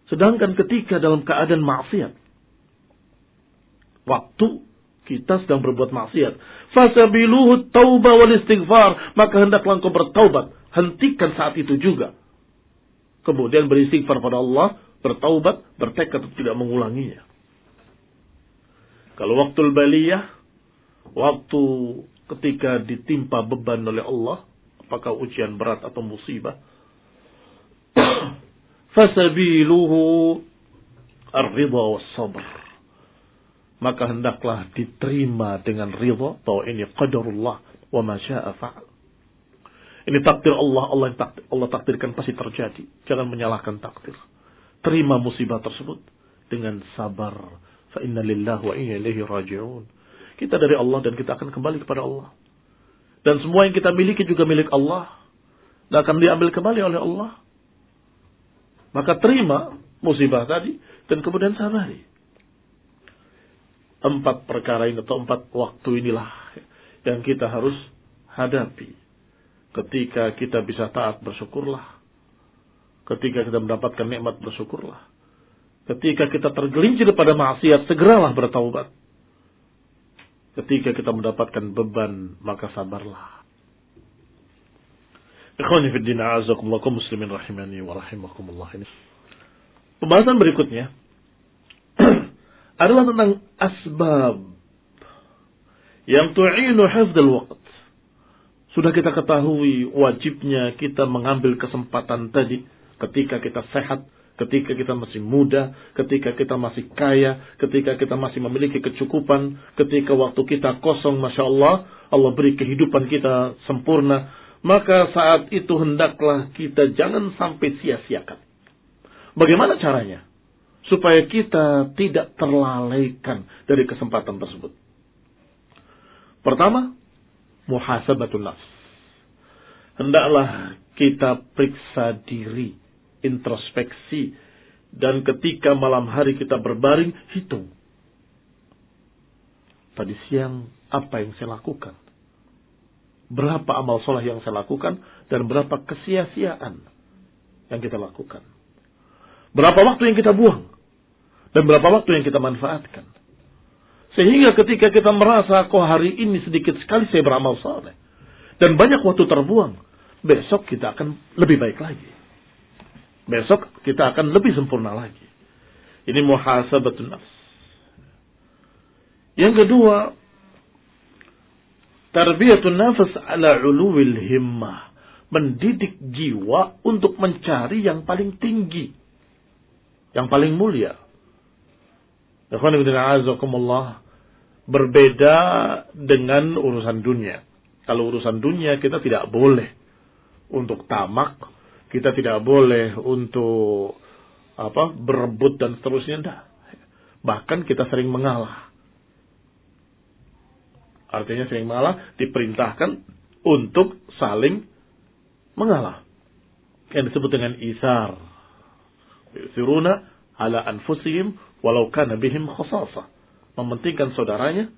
Sedangkan ketika dalam keadaan maksiat, waktu kita sedang berbuat maksiat, fasabiluhu taubah wal istighfar, maka hendaklah engkau bertaubat, hentikan saat itu juga. Kemudian beristighfar pada Allah, bertaubat, bertekad untuk tidak mengulanginya. Kalau waktu baliyah, waktu ketika ditimpa beban oleh Allah, apakah ujian berat atau musibah, fasabiluhu ar-ridha was-sabr, maka hendaklah diterima dengan ridha bahwa ini qadarullah wa ma syaa fa'al. Ini takdir Allah, Allah takdirkan pasti terjadi. Jangan menyalahkan takdir. Terima musibah tersebut dengan sabar. Fa inna lillahi wa inna ilaihi raji'un. Kita dari Allah dan kita akan kembali kepada Allah. Dan semua yang kita miliki juga milik Allah, dan akan diambil kembali oleh Allah. Maka terima musibah tadi dan kemudian sabari. 4 perkara ini atau 4 waktu inilah yang kita harus hadapi. Ketika kita bisa taat, bersyukurlah. Ketika kita mendapatkan nikmat, bersyukurlah. Ketika kita tergelincir pada maksiat, segeralah bertaubat. Ketika kita mendapatkan beban, maka sabarlah. Ikhwani fi din, a'azakumullah, kaum muslimin rahimani wa rahimakumullah. Ini pembahasan berikutnya adalah tentang asbab yang tu'inu hifdzal waqt. Sudah kita ketahui wajibnya kita mengambil kesempatan tadi ketika kita sehat, ketika kita masih muda, ketika kita masih kaya, ketika kita masih memiliki kecukupan, ketika waktu kita kosong, Masya Allah, Allah beri kehidupan kita sempurna, maka saat itu hendaklah kita jangan sampai sia-siakan. Bagaimana caranya? Supaya kita tidak terlalaikan dari kesempatan tersebut. Pertama, muhasabatun nafs. Hendaklah kita periksa diri, introspeksi, dan ketika malam hari kita berbaring, hitung. Tadi siang apa yang saya lakukan? Berapa amal soleh yang saya lakukan, dan berapa kesia-siaan yang kita lakukan? Berapa waktu yang kita buang, dan berapa waktu yang kita manfaatkan? Sehingga ketika kita merasa, kok hari ini sedikit sekali saya beramal saleh dan banyak waktu terbuang, besok kita akan lebih baik lagi. Besok kita akan lebih sempurna lagi. Ini muhasabatun nafs. Yang kedua, tarbiyatun nafs ala uluwil himmah. Mendidik jiwa untuk mencari yang paling tinggi, yang paling mulia. Ikhwan fillah, a'azakumullah. Berbeda dengan urusan dunia. Kalau urusan dunia kita tidak boleh untuk tamak, kita tidak boleh untuk berebut dan seterusnya. Enggak. Bahkan kita sering mengalah. Artinya sering mengalah, diperintahkan untuk saling mengalah. Yang disebut dengan isar. Yusiruna ala anfusihim walau kana bihim khasasah. Mementingkan saudaranya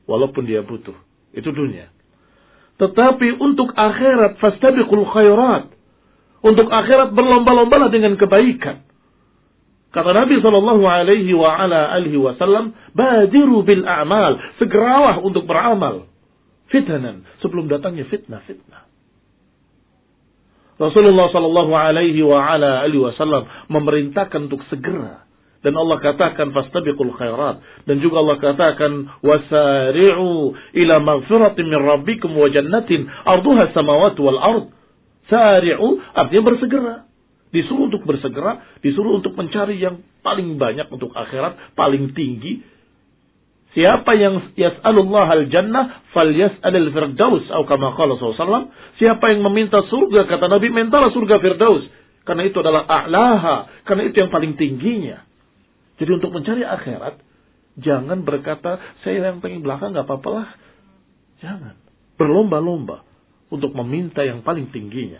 walaupun dia butuh. Itu dunia. Tetapi untuk akhirat, fastabiqul khairat. Untuk akhirat berlomba-lombalah dengan kebaikan. Kata Nabi SAW, badiru bil a'mal. Segeralah untuk beramal. Fitanan. Sebelum datangnya fitnah-fitnah. Rasulullah SAW memerintahkan untuk segera. Dan Allah katakan fastabiqul khairat, dan juga Allah katakan wasari'u ila maghfiratin min rabbikum wa jannatin arduha samawati wal ard. Sari'u artinya bersegera. Disuruh untuk bersegera, disuruh untuk mencari yang paling banyak untuk akhirat, paling tinggi. Siapa yang yas'alullah al-jannah falyas'alil firdaus atau kama qala sallallahu. Siapa yang meminta surga, kata Nabi, mintalah surga firdaus, karena itu adalah a'laha, karena itu yang paling tingginya. Jadi untuk mencari akhirat, jangan berkata, saya yang pengen belakang gak apa-apa lah. Jangan. Berlomba-lomba untuk meminta yang paling tingginya.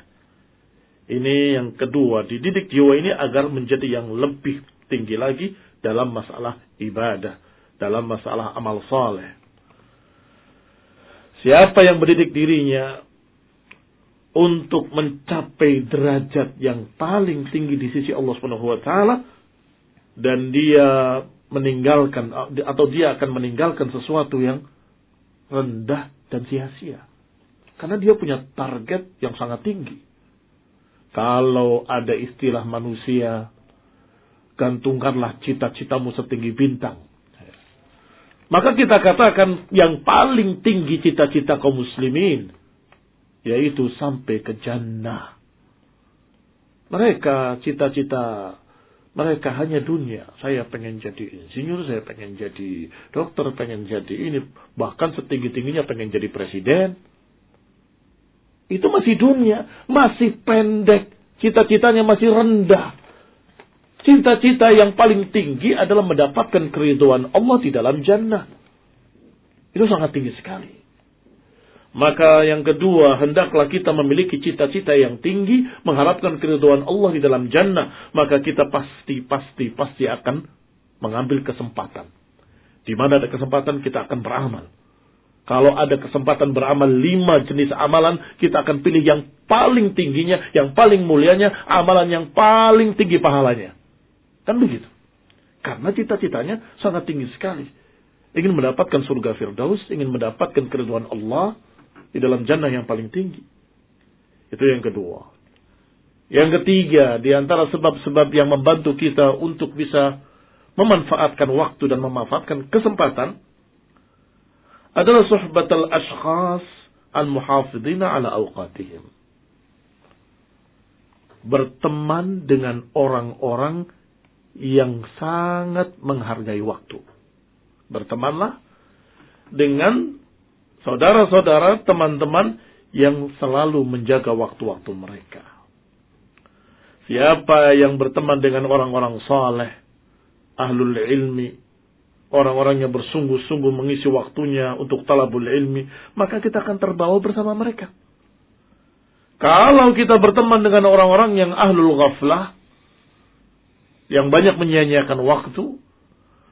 Ini yang kedua, dididik jiwa ini agar menjadi yang lebih tinggi lagi dalam masalah ibadah, dalam masalah amal saleh. Siapa yang mendidik dirinya untuk mencapai derajat yang paling tinggi di sisi Allah Subhanahu wa taala, dan dia meninggalkan atau dia akan meninggalkan sesuatu yang rendah dan sia-sia. Karena dia punya target yang sangat tinggi. Kalau ada istilah manusia, gantungkanlah cita-citamu setinggi bintang. Maka kita katakan yang paling tinggi cita-cita kaum muslimin, yaitu sampai ke jannah. Mereka cita-cita mereka hanya dunia. Saya pengen jadi insinyur, saya pengen jadi dokter, pengen jadi ini. Bahkan setinggi-tingginya pengen jadi presiden. Itu masih dunia, masih pendek. Cita-citanya masih rendah. Cita-cita yang paling tinggi adalah mendapatkan keridhaan Allah di dalam jannah. Itu sangat tinggi sekali. Maka yang kedua, hendaklah kita memiliki cita-cita yang tinggi, mengharapkan keridhaan Allah di dalam jannah. Maka kita pasti akan mengambil kesempatan. Di mana ada kesempatan, kita akan beramal. Kalau ada kesempatan beramal 5 jenis amalan, kita akan pilih yang paling tingginya, yang paling mulianya, amalan yang paling tinggi pahalanya. Kan begitu. Karena cita-citanya sangat tinggi sekali. Ingin mendapatkan surga Firdaus, ingin mendapatkan keridhaan Allah di dalam jannah yang paling tinggi. Itu yang kedua. Yang ketiga, di antara sebab-sebab yang membantu kita untuk bisa memanfaatkan waktu dan memanfaatkan kesempatan adalah suhbatul ashkhas al-muhafidhina ala awqatihim. Berteman dengan orang-orang yang sangat menghargai waktu. Bertemanlah dengan saudara-saudara, teman-teman yang selalu menjaga waktu-waktu mereka. Siapa yang berteman dengan orang-orang saleh, ahlul ilmi, orang-orang yang bersungguh-sungguh mengisi waktunya untuk talabul ilmi, maka kita akan terbawa bersama mereka. Kalau kita berteman dengan orang-orang yang ahlul ghaflah, yang banyak menyia-nyiakan waktu,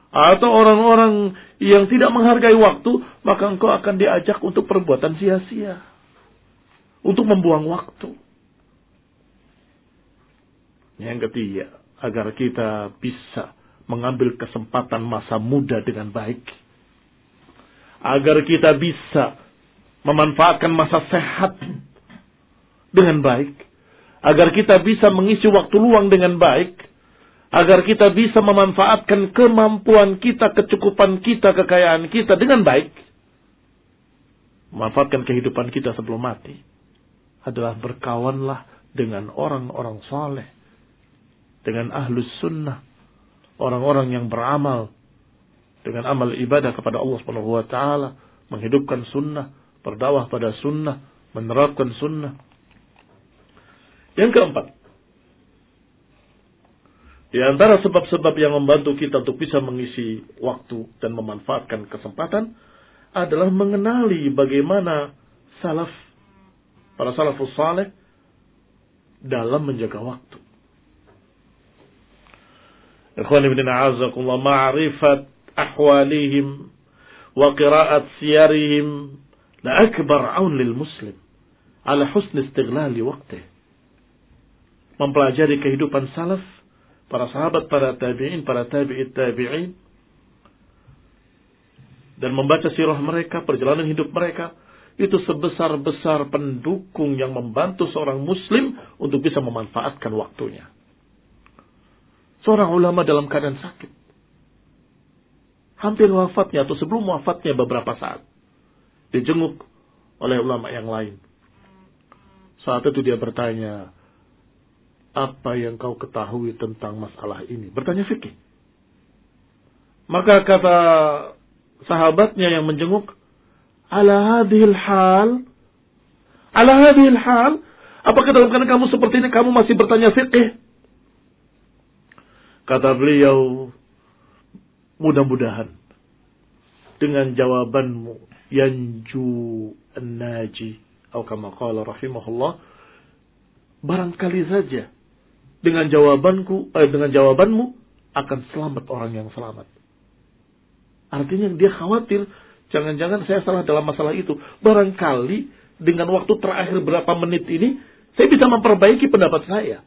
atau orang-orang yang tidak menghargai waktu, maka engkau akan diajak untuk perbuatan sia-sia, untuk membuang waktu. Yang ketiga, agar kita bisa mengambil kesempatan masa muda dengan baik, agar kita bisa memanfaatkan masa sehat dengan baik, agar kita bisa mengisi waktu luang dengan baik, agar kita bisa memanfaatkan kemampuan kita, kecukupan kita, kekayaan kita dengan baik, memanfaatkan kehidupan kita sebelum mati, adalah berkawanlah dengan orang-orang saleh, dengan ahlus sunnah, orang-orang yang beramal dengan amal ibadah kepada Allah Subhanahu wa taala, menghidupkan sunnah, berdakwah pada sunnah, menerapkan sunnah. Yang keempat, di antara sebab-sebab yang membantu kita untuk bisa mengisi waktu dan memanfaatkan kesempatan adalah mengenali bagaimana salaf, para salafus saleh dalam menjaga waktu. Ikhwani bin a'azakumullah, ma'rifat ahwalihim wa qira'at siyarihim la akbar aun lil muslim ala husn istighlali waqtih. Mempelajari kehidupan salaf, para sahabat, para tabi'in, para tabi'it tabi'in, dan membaca sirah mereka, perjalanan hidup mereka, itu sebesar-besar pendukung yang membantu seorang muslim untuk bisa memanfaatkan waktunya. Seorang ulama dalam keadaan sakit, hampir wafatnya atau sebelum wafatnya beberapa saat, dijenguk oleh ulama yang lain. Saat itu dia bertanya, apa yang kau ketahui tentang masalah ini? Bertanya fikih. Maka kata sahabatnya yang menjenguk, ala hadhil hal, apakah dalam keadaan kamu seperti ini kamu masih bertanya fikih? Kata beliau, mudah-mudahan dengan jawabanmu yanju an-naji, atau kama qala rahimahullah, barangkali saja dengan jawabanmu akan selamat orang yang selamat. Artinya dia khawatir, jangan-jangan saya salah dalam masalah itu. Barangkali dengan waktu terakhir berapa menit ini, saya bisa memperbaiki pendapat saya.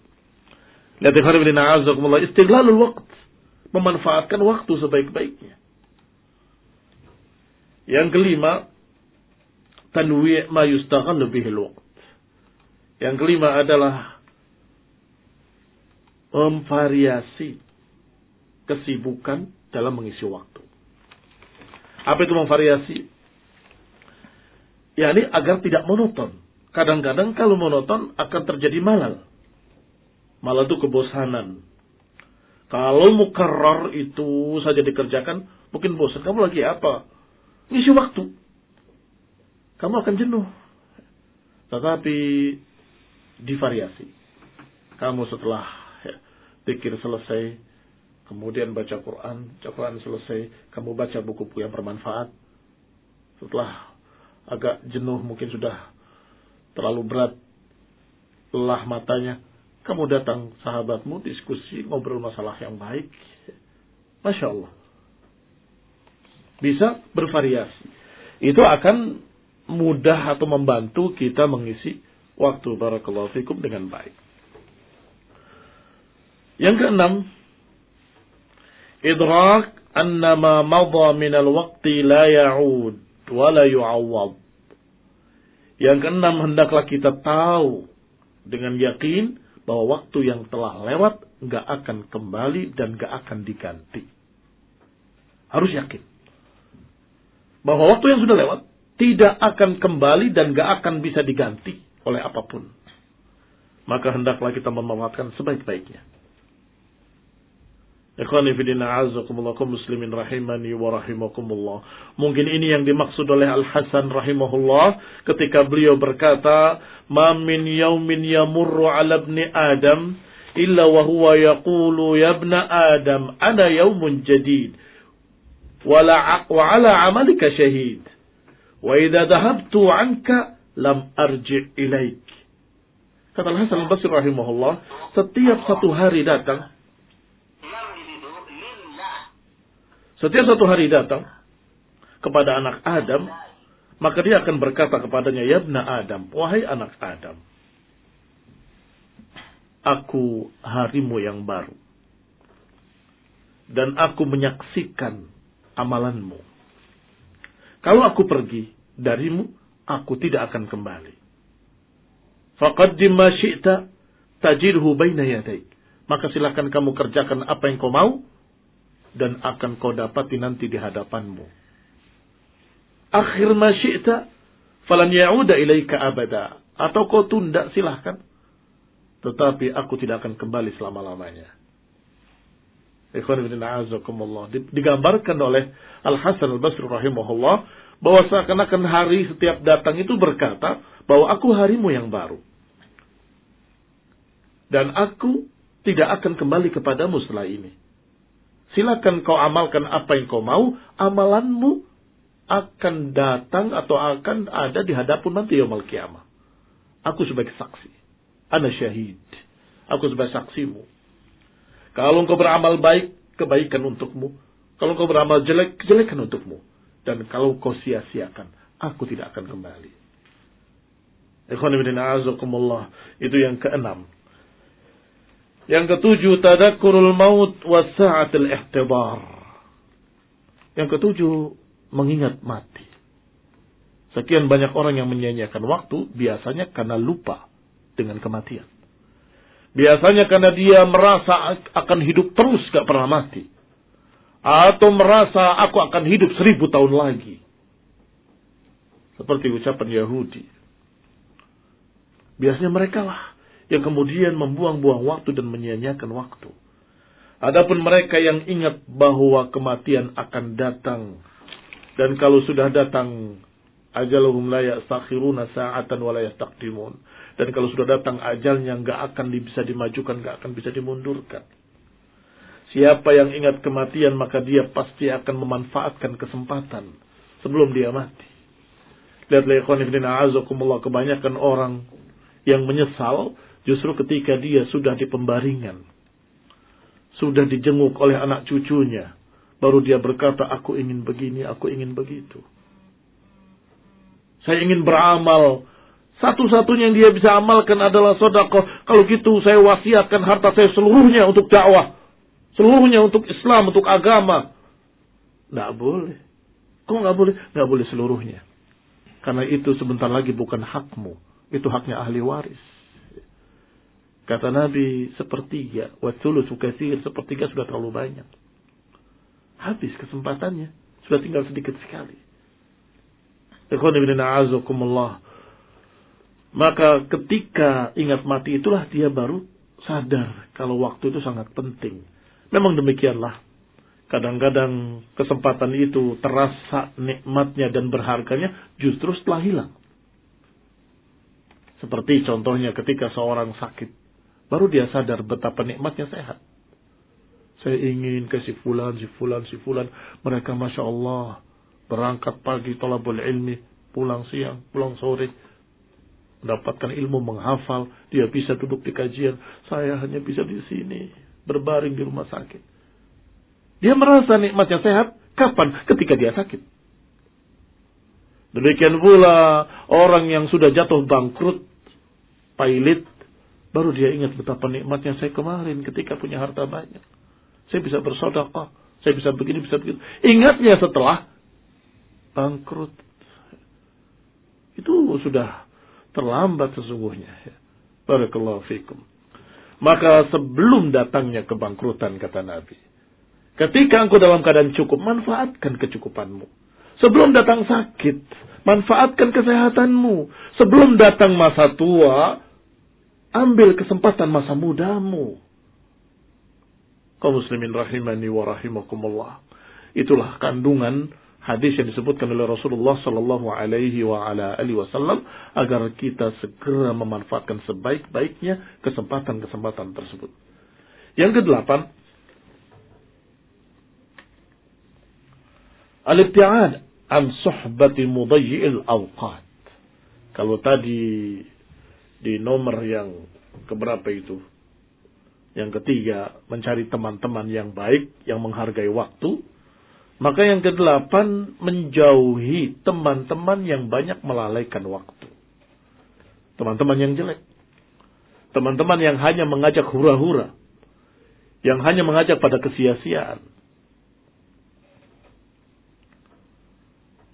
Lihat istighlalul waqt, memanfaatkan waktu sebaik-baiknya. Yang kelima, tanwi' ma yustaghallu bihil waqt. Yang kelima adalah memvariasi kesibukan dalam mengisi waktu. Apa itu memvariasi? yakni agar tidak monoton. Kadang-kadang kalau monoton akan terjadi malal. Malal itu kebosanan. Kalau mukarrar itu saja dikerjakan, mungkin bosan. Kamu lagi apa? Ngisi waktu. Kamu akan jenuh. Tetapi divariasi. Kamu setelah pikir selesai, kemudian baca Quran selesai, kamu baca buku-buku yang bermanfaat. Setelah agak jenuh, mungkin sudah terlalu berat, lelah matanya, kamu datang sahabatmu, diskusi, ngobrol masalah yang baik. Masya Allah. Bisa bervariasi. Itu akan mudah atau membantu kita mengisi waktu barakallahu fikum dengan baik. Yang keenam, idrak annama madha minal waqti la ya'ud wa la yu'awwad. Yang keenam, hendaklah kita tahu dengan yakin bahwa waktu yang telah lewat enggak akan kembali dan enggak akan diganti. Harus yakin bahwa waktu yang sudah lewat tidak akan kembali dan enggak akan bisa diganti oleh apapun. Maka hendaklah kita memanfaatkan sebaik-baiknya. Ikhwani fillah, a'azzakumullah, kaum muslimin rahimani wa rahimakumullah. Mungkin ini yang dimaksud oleh Al-Hasan rahimahullah ketika beliau berkata, "Ma min yaumin yamurru 'ala ibni Adam illa wa huwa yaqulu ya ibna Adam ana yaumun jadid wa 'ala 'amalika shahid wa idza dhahabtu 'anka lam arji' ilaik." Kata Al-Hasan Al-Basri rahimahullah, setiap satu hari datang kepada anak Adam, maka dia akan berkata kepadanya, "Ya ibna Adam, wahai anak Adam, aku harimu yang baru. Dan aku menyaksikan amalanmu. Kalau aku pergi darimu, aku tidak akan kembali. Faqaddim ma syi'ta tajidhu baina yadaik." Maka silakan kamu kerjakan apa yang kau mau, dan akan kau dapati nanti di hadapanmu. Akhir ma syi'ta falan ya'uda ilaika abada. Atau kau tunda, silahkan. Tetapi aku tidak akan kembali selama-lamanya. Ikhwan ibn a'azakumullah. Digambarkan oleh Al-Hasan Al-Basri rahimahullah bahwa seakan-akan hari setiap datang itu berkata bahwa aku harimu yang baru. Dan aku tidak akan kembali kepadamu setelah ini. Silakan kau amalkan apa yang kau mau, amalanmu akan datang atau akan ada di hadapan nanti yaumul qiyamah. Aku sebagai saksi. Ana syahid. Aku sebagai saksimu. Kalau engkau beramal baik, kebaikan untukmu. Kalau engkau beramal jelek, kejelekan untukmu. Dan kalau kau sia-siakan, aku tidak akan kembali. Ikhwan fillah, a'azakumullah. Itu yang keenam. Yang ketujuh, tadakkurul maut wa sa'atul ihtidar. Yang ketujuh, mengingat mati. Sekian banyak orang yang menyia-nyiakan waktu, biasanya karena lupa dengan kematian. Biasanya karena dia merasa akan hidup terus, gak pernah mati. Atau merasa aku akan hidup 1000 tahun lagi. Seperti ucapan Yahudi. Biasanya mereka lah yang kemudian membuang-buang waktu dan menyia-nyiakan waktu. Adapun mereka yang ingat bahwa kematian akan datang, dan kalau sudah datang, ajaluhum la yastakhiruna sa'atan wa la yastaqdimun. Dan kalau sudah datang ajalnya enggak akan bisa dimajukan, enggak akan bisa dimundurkan. Siapa yang ingat kematian, maka dia pasti akan memanfaatkan kesempatan sebelum dia mati. Lihatlah ikhwan fillah, a'azakumullah, kebanyakan orang yang menyesal justru ketika dia sudah di pembaringan, sudah dijenguk oleh anak cucunya, baru dia berkata, aku ingin begini, aku ingin begitu. Saya ingin beramal. Satu-satunya yang dia bisa amalkan adalah sedekah. Kalau gitu saya wasiatkan harta saya seluruhnya untuk dakwah. Seluruhnya untuk Islam, untuk agama. Nggak boleh. Kok nggak boleh? Nggak boleh seluruhnya. Karena itu sebentar lagi bukan hakmu. Itu haknya ahli waris. Kata Nabi, sepertiga. Wa thulutsu katsir, sepertiga sudah terlalu banyak. Habis kesempatannya. Sudah tinggal sedikit sekali. Ikhwan fillah, a'azakumullah. Maka ketika ingat mati itulah dia baru sadar kalau waktu itu sangat penting. Memang demikianlah. Kadang-kadang kesempatan itu terasa nikmatnya dan berharganya justru setelah hilang. Seperti contohnya ketika seorang sakit. Baru dia sadar betapa nikmatnya sehat. Saya ingin ke si fulan. Mereka Masya Allah. Berangkat pagi thalabul ilmi. Pulang siang, pulang sore. Mendapatkan ilmu, menghafal. Dia bisa duduk di kajian. Saya hanya bisa di sini. Berbaring di rumah sakit. Dia merasa nikmatnya sehat. Kapan? Ketika dia sakit. Demikian pula orang yang sudah jatuh bangkrut, pailit, baru dia ingat betapa nikmatnya saya kemarin ketika punya harta banyak. Saya bisa bersedekah. Saya bisa begini, bisa begitu. Ingatnya setelah bangkrut. Itu sudah terlambat sesungguhnya. Barakallahu fikum. Maka sebelum datangnya kebangkrutan, kata Nabi, ketika engkau dalam keadaan cukup, manfaatkan kecukupanmu. Sebelum datang sakit, manfaatkan kesehatanmu. Sebelum datang masa tua, ambil kesempatan masa mudamu. Kaum muslimin rahimani wa rahimakumullah. Itulah kandungan hadis yang disebutkan oleh Rasulullah sallallahu alaihi wa ala alihi wasallam agar kita segera memanfaatkan sebaik-baiknya kesempatan-kesempatan tersebut. Yang kedelapan, al-ibti'ad an suhbati mudayyi'il awqat. Kalau tadi di nomor yang keberapa itu? Yang ketiga, mencari teman-teman yang baik, yang menghargai waktu. Maka yang kedelapan, menjauhi teman-teman yang banyak melalaikan waktu. Teman-teman yang jelek. Teman-teman yang hanya mengajak hura-hura. Yang hanya mengajak pada kesia-siaan.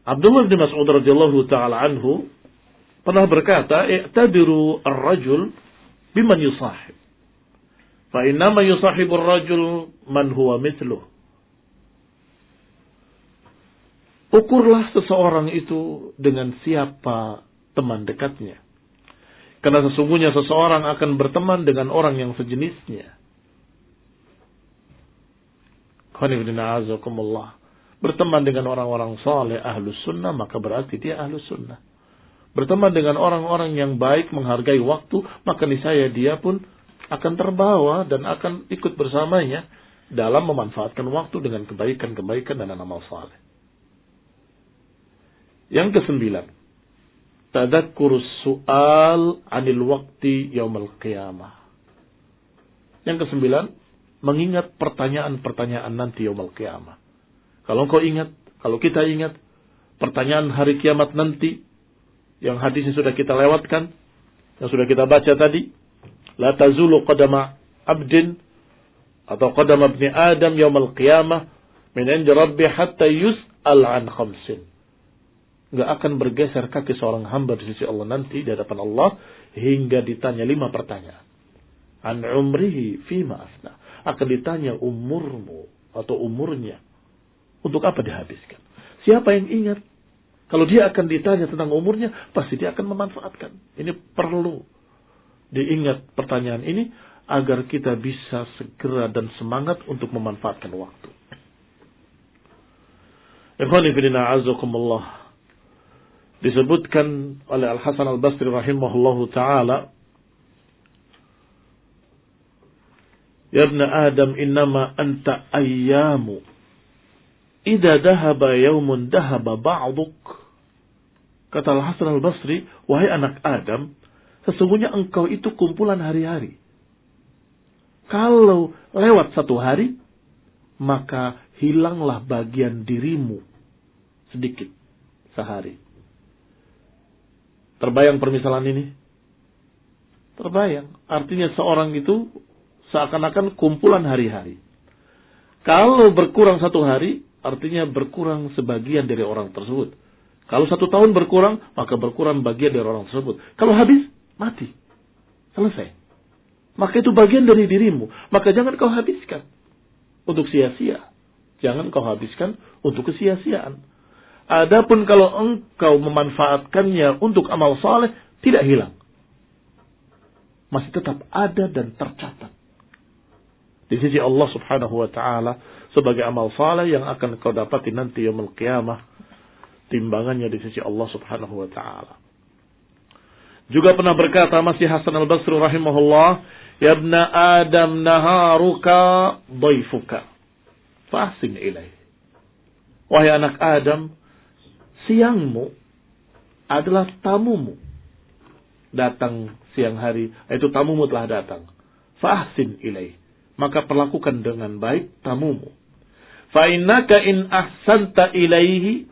Abdullah bin Mas'ud radhiyallahu ta'ala anhu pernah berkata, "I'tabiru ar-rajul biman yusahib. Fa innama yusahibur rajul man huwa mithluh." Ukurlah seseorang itu dengan siapa teman dekatnya. Karena sesungguhnya seseorang akan berteman dengan orang yang sejenisnya. Berteman dengan orang-orang saleh ahlus sunnah, maka berarti dia ahlus sunnah. Berteman dengan orang-orang yang baik, menghargai waktu, maka niscaya dia pun akan terbawa dan akan ikut bersamanya dalam memanfaatkan waktu dengan kebaikan-kebaikan dan amal saleh. Yang kesembilan, tadakkurus su'al anil waqti yaumal qiyamah. Yang kesembilan, mengingat pertanyaan-pertanyaan nanti yaumal qiyamah. Kalau kau ingat, kalau kita ingat pertanyaan hari kiamat nanti, yang hadisnya sudah kita lewatkan, yang sudah kita baca tadi, la tazulu qadama abdin atau qadama ibni Adam yaumal qiyamah min 'inda rabbi hatta yus'al an khamsin. Enggak akan bergeser kaki seorang hamba di sisi Allah nanti di hadapan Allah hingga ditanya 5 pertanyaan. An umrihi fima afna. Akan ditanya umurmu atau umurnya. Untuk apa dihabiskan? Siapa yang ingat? Kalau dia akan ditanya tentang umurnya, pasti dia akan memanfaatkan. Ini perlu diingat pertanyaan ini agar kita bisa segera dan semangat untuk memanfaatkan waktu. Ikhwani fillah azakumullah. Disebutkan oleh Al-Hasan Al-Basri rahimahullahu ta'ala, "Ya ibn Adam, innama anta ayyamu. Idza dahaba yaumun dahaba ba'duk." Kata Al-Hasan Al-Basri, wahai anak Adam, sesungguhnya engkau itu kumpulan hari-hari. Kalau lewat 1 hari, maka hilanglah bagian dirimu sedikit sehari. Terbayang permisalan ini? Terbayang. Artinya seorang itu seakan-akan kumpulan hari-hari. Kalau berkurang 1 hari, artinya berkurang sebagian dari orang tersebut. Kalau 1 tahun berkurang, maka berkurang bagian dari orang tersebut. Kalau habis, mati. Selesai. Maka itu bagian dari dirimu. Maka jangan kau habiskan untuk sia-sia. Jangan kau habiskan untuk kesia-siaan. Adapun kalau engkau memanfaatkannya untuk amal saleh, tidak hilang. Masih tetap ada dan tercatat di sisi Allah subhanahu wa ta'ala sebagai amal saleh yang akan kau dapati nanti yaumul qiyamah. Timbangannya di sisi Allah subhanahu wa ta'ala. Juga pernah berkata masih Hasan Al-Basri rahimahullah, "Ya ibna Adam naharuka dhaifuka fahsin ilaih." Wahai anak Adam, siangmu adalah tamumu. Datang siang hari, itu tamumu telah datang. Fahsin ilaih. Maka perlakukan dengan baik tamumu. Fa innaka in ahsanta ilaihi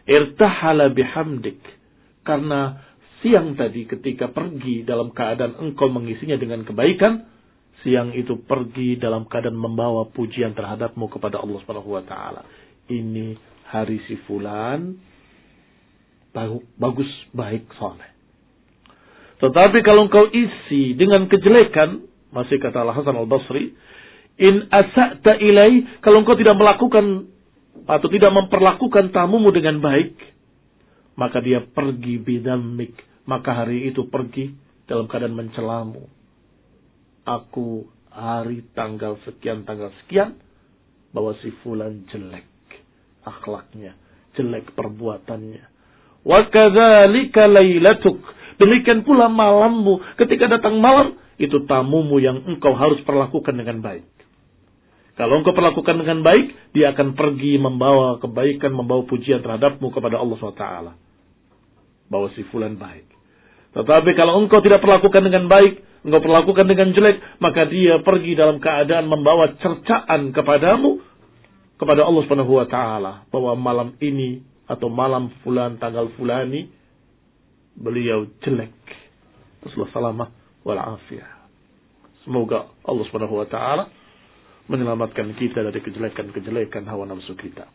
irtahala bihamdik. Karena siang tadi ketika pergi dalam keadaan engkau mengisinya dengan kebaikan, siang itu pergi dalam keadaan membawa pujian terhadapmu kepada Allah Subhanahu wa taala. Ini hari si fulan bagus, baik, saleh. Tetapi kalau engkau isi dengan kejelekan, masih kata Al-Hasan Al-Basri, in asa'ta ilai, kalau engkau tidak melakukan atau tidak memperlakukan tamumu dengan baik, maka dia pergi bidammik, maka hari itu pergi dalam keadaan mencelamu. Aku hari tanggal sekian bahwa si fulan jelek akhlaknya, jelek perbuatannya. Wa kadzalika lailatuk, demikian pula malammu, ketika datang malam itu tamumu yang engkau harus perlakukan dengan baik. Kalau engkau perlakukan dengan baik, dia akan pergi membawa kebaikan, membawa pujian terhadapmu kepada Allah SWT. Bahwa si fulan baik. Tetapi kalau engkau tidak perlakukan dengan baik, engkau perlakukan dengan jelek, maka dia pergi dalam keadaan membawa cercaan kepadamu, kepada Allah SWT. Bahwa malam ini, atau malam fulan, tanggal fulani, beliau jelek. Rasulullah salamah wal'afiyah. Semoga Allah SWT menyelamatkan kita dari kejelekan-kejelekan hawa nafsu kita.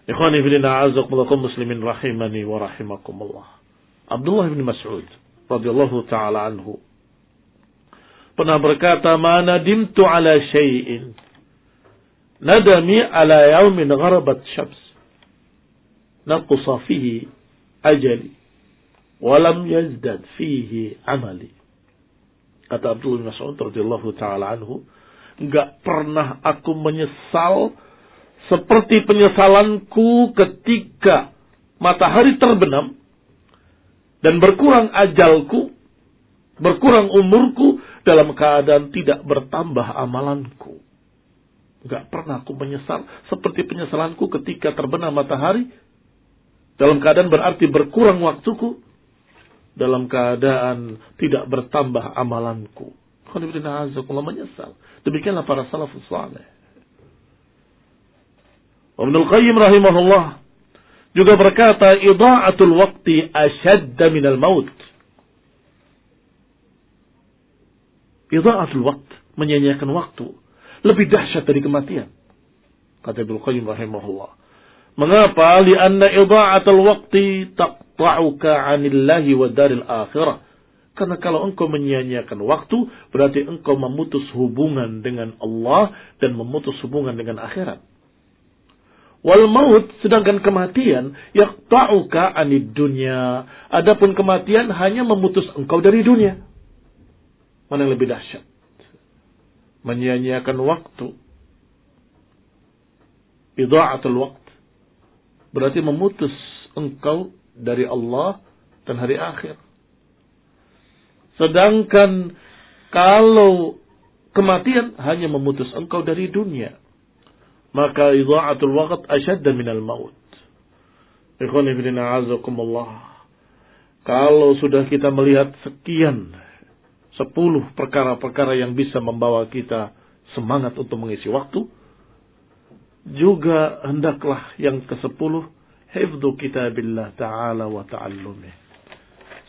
Ikhwani fillah, a'azzakumullah muslimin rahimani wa rahimakumullah. Abdullah bin Mas'ud radhiyallahu ta'ala anhu pernah berkata, "Ma nadimtu ala syai'in nadami ala yaumin gharabat syams naqsa fihi ajali wa lam yazdad fihi amali." Kata Abdullah bin Mas'ud radhiyallahu ta'ala anhu, enggak pernah aku menyesal seperti penyesalanku ketika matahari terbenam dan berkurang ajalku, berkurang umurku dalam keadaan tidak bertambah amalanku. Enggak pernah aku menyesal seperti penyesalanku ketika terbenam matahari dalam keadaan berarti berkurang waktuku, dalam keadaan tidak bertambah amalanku. Menyesal. Demikianlah para salafus saleh. Ibnul Qayyim rahimahullah juga berkata, idha'atul waqti ashadda minal maut. Idha'atul waqti, menyia-nyiakan waktu, lebih dahsyat dari kematian. Kata Ibnul Qayyim rahimahullah. Mengapa? Lianna idha'atul waqti taqta'uka 'anillahi wa daril akhirah. Karena kalau engkau menyia-nyiakan waktu, berarti engkau memutus hubungan dengan Allah dan memutus hubungan dengan akhirat. Wal maut, sedangkan kematian, yaqta'uka 'anid dunya. Adapun kematian hanya memutus engkau dari dunia. Mana yang lebih dahsyat? Menyia-nyiakan waktu, idha'atul waqt, berarti memutus engkau dari Allah dan hari akhir. Sedangkan kalau kematian hanya memutus engkau dari dunia, maka idha'atul waqt asyadda minal maut. Ikhwani fillah, a'azakumullah. Kalau sudah kita melihat sekian 10 perkara-perkara yang bisa membawa kita semangat untuk mengisi waktu, juga hendaklah yang ke-10 hifdzu kitabillah ta'ala wa ta'allumih.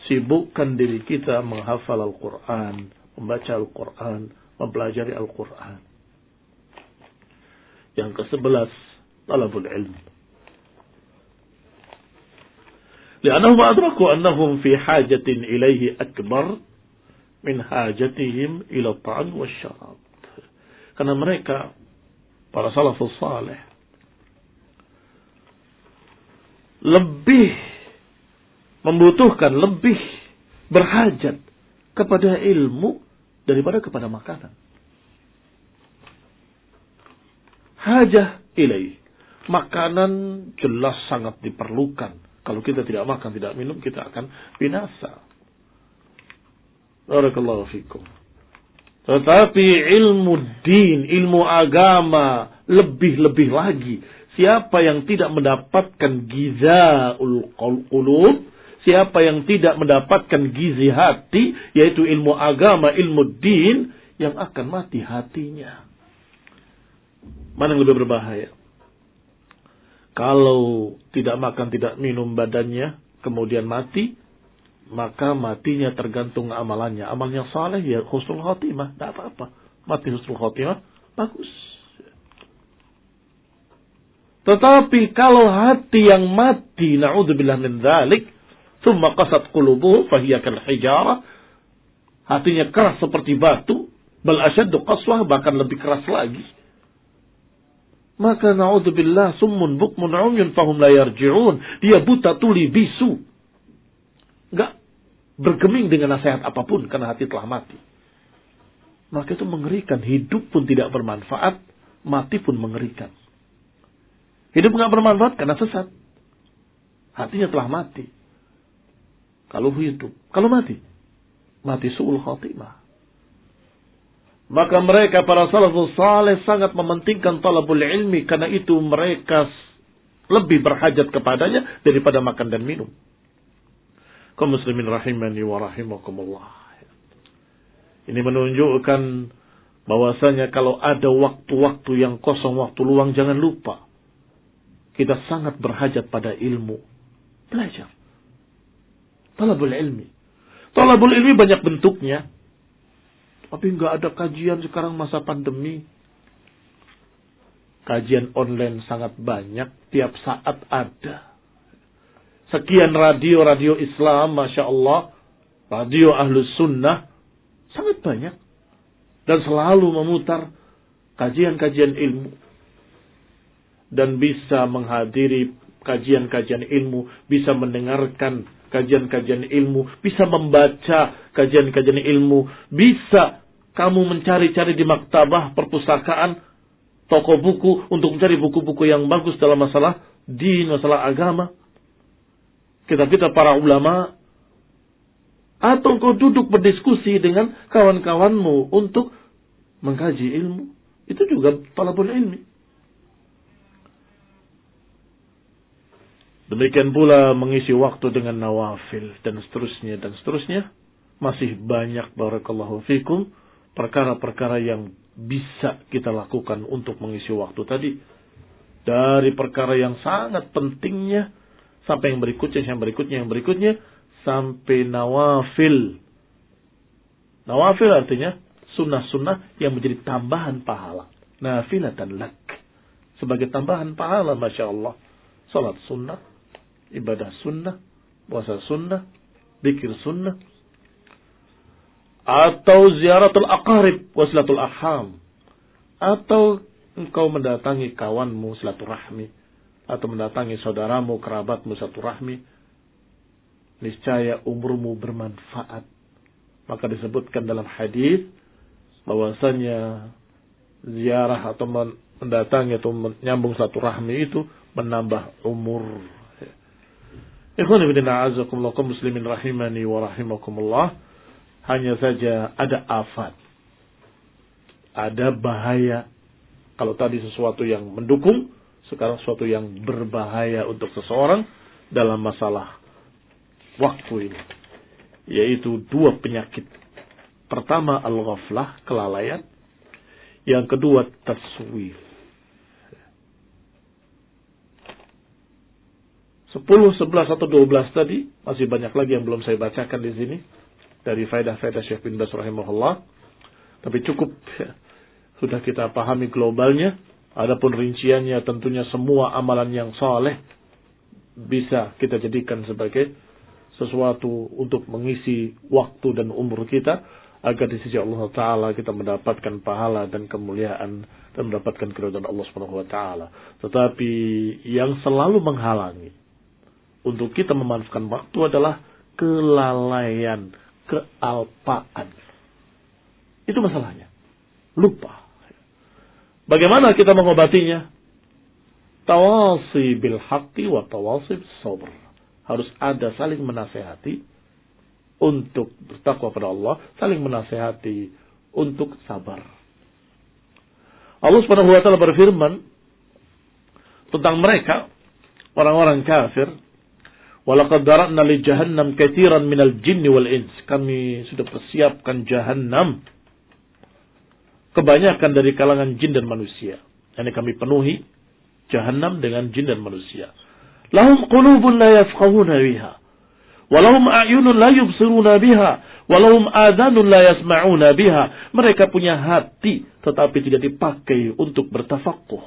Sibukkan diri kita menghafal Al-Quran, membaca Al-Quran, mempelajari Al-Quran. Yang ke-11, talabul ilm. Li'annahum adraku annahum fi hajatin ilaihi akbar min hajatihim ila ta'am wa syarab. Karena mereka, para salafus salih, lebih membutuhkan, lebih berhajat kepada ilmu daripada kepada makanan. Hajah ilaih. Makanan jelas sangat diperlukan. Kalau kita tidak makan, tidak minum, kita akan binasa. Barakallahu fikum. Tetapi ilmu din, ilmu agama, lebih-lebih lagi. Siapa yang tidak mendapatkan gizaul qulub, siapa yang tidak mendapatkan gizi hati, yaitu ilmu agama, ilmu din, yang akan mati hatinya. Mana yang lebih berbahaya? Kalau tidak makan, tidak minum badannya, kemudian mati, maka matinya tergantung amalannya. Amalnya saleh ya husnul khotimah, tidak apa-apa. Mati husnul khotimah, bagus. Tetapi kalau hati yang mati, na'udzubillah min dzalik, tsumma qasat qulubuhum fahiya kal hijarah, hatinya keras seperti batu, bal asyaddu qaswah, bahkan lebih keras lagi. Maka na'udzubillah summun bukmun umyun fahum la yarji'un. Dia buta tuli bisu. Enggak bergeming dengan nasihat apapun karena hati telah mati. Maka itu mengerikan. Hidup pun tidak bermanfaat, mati pun mengerikan. Hidup enggak bermanfaat karena sesat. Hatinya telah mati. Kalau hidup, kalau mati su'ul khatimah. Maka mereka para salafus saleh sangat mementingkan talabul ilmi, karena itu mereka lebih berhajat kepadanya daripada makan dan minum. Kaum muslimin rahimani wa rahimakumullah. Ini menunjukkan bahwasanya kalau ada waktu-waktu yang kosong, waktu luang, jangan lupa kita sangat berhajat pada ilmu. Belajar. Talabul ilmi. Talabul ilmi banyak bentuknya. Tapi enggak ada kajian sekarang masa pandemi. Kajian online sangat banyak. Tiap saat ada. Sekian radio Islam, Masya Allah. Radio Ahlus Sunnah. Sangat banyak. Dan selalu memutar kajian-kajian ilmu. Dan bisa menghadiri kajian-kajian ilmu. Bisa mendengarkan kajian-kajian ilmu, bisa membaca kajian-kajian ilmu, bisa kamu mencari-cari di maktabah, perpustakaan, toko buku untuk mencari buku-buku yang bagus dalam masalah din, masalah agama. Kitab-kitab para ulama, atau kau duduk berdiskusi dengan kawan-kawanmu untuk mengkaji ilmu. Itu juga talabul ilmi. Demikian pula mengisi waktu dengan nawafil dan seterusnya dan seterusnya. Masih banyak barakallahu fikum perkara-perkara yang bisa kita lakukan untuk mengisi waktu tadi. Dari perkara yang sangat pentingnya sampai yang berikutnya sampai nawafil. Nawafil artinya sunnah-sunnah yang menjadi tambahan pahala. Nafilatan lak. Sebagai tambahan pahala, Masya Allah. Salat sunnah, ibadah sunnah, puasa sunnah, zikir sunnah, atau ziaratul aqarib, wasilatul arham, atau engkau mendatangi kawanmu silaturahmi, atau mendatangi saudaramu, kerabatmu silaturahmi, niscaya umurmu bermanfaat. Maka disebutkan dalam hadis bahwasanya ziarah atau mendatangi atau menyambung silaturahmi itu menambah umur. Ikhwan fillah a'azzakumullah kaum muslimin rahimani wa rahimakumullah. Hanya saja ada afat. Ada bahaya. Kalau tadi sesuatu yang mendukung, sekarang sesuatu yang berbahaya untuk seseorang dalam masalah waktu ini. Yaitu dua penyakit. Pertama al-ghaflah, kelalaian. Yang kedua taswif. 10, 11, atau 12 tadi, masih banyak lagi yang belum saya bacakan di sini. Dari faedah-faedah Syekh bin Baz rahimahullah. Tapi cukup, ya, sudah kita pahami globalnya. Adapun rinciannya tentunya semua amalan yang saleh bisa kita jadikan sebagai sesuatu untuk mengisi waktu dan umur kita. Agar di sisi Allah Ta'ala kita mendapatkan pahala dan kemuliaan. Dan mendapatkan keridhaan Allah Subhanahu Wa Ta'ala. Tetapi yang selalu menghalangi untuk kita memanfaatkan waktu adalah kelalaian, kealpaan. Itu masalahnya. Lupa. Bagaimana kita mengobatinya? Tawasi bil haqqi wa tawasi bis sabr. Harus ada saling menasehati untuk bertakwa pada Allah, saling menasehati untuk sabar. Allah Subhanahu wa taala berfirman tentang mereka, orang-orang kafir, walaqad dara'na li jahannam katsiran minal jinni wal ins. Kami sudah persiapkan jahannam kebanyakan dari kalangan jin dan manusia. Yani kami penuhi jahannam dengan jin dan manusia. Lahum qulubun la yafqahuna biha Walahum a'yunun la yubsiruna biha, walahum adhanun la yasma'una biha. Mereka punya hati tetapi tidak dipakai untuk bertafaqquh,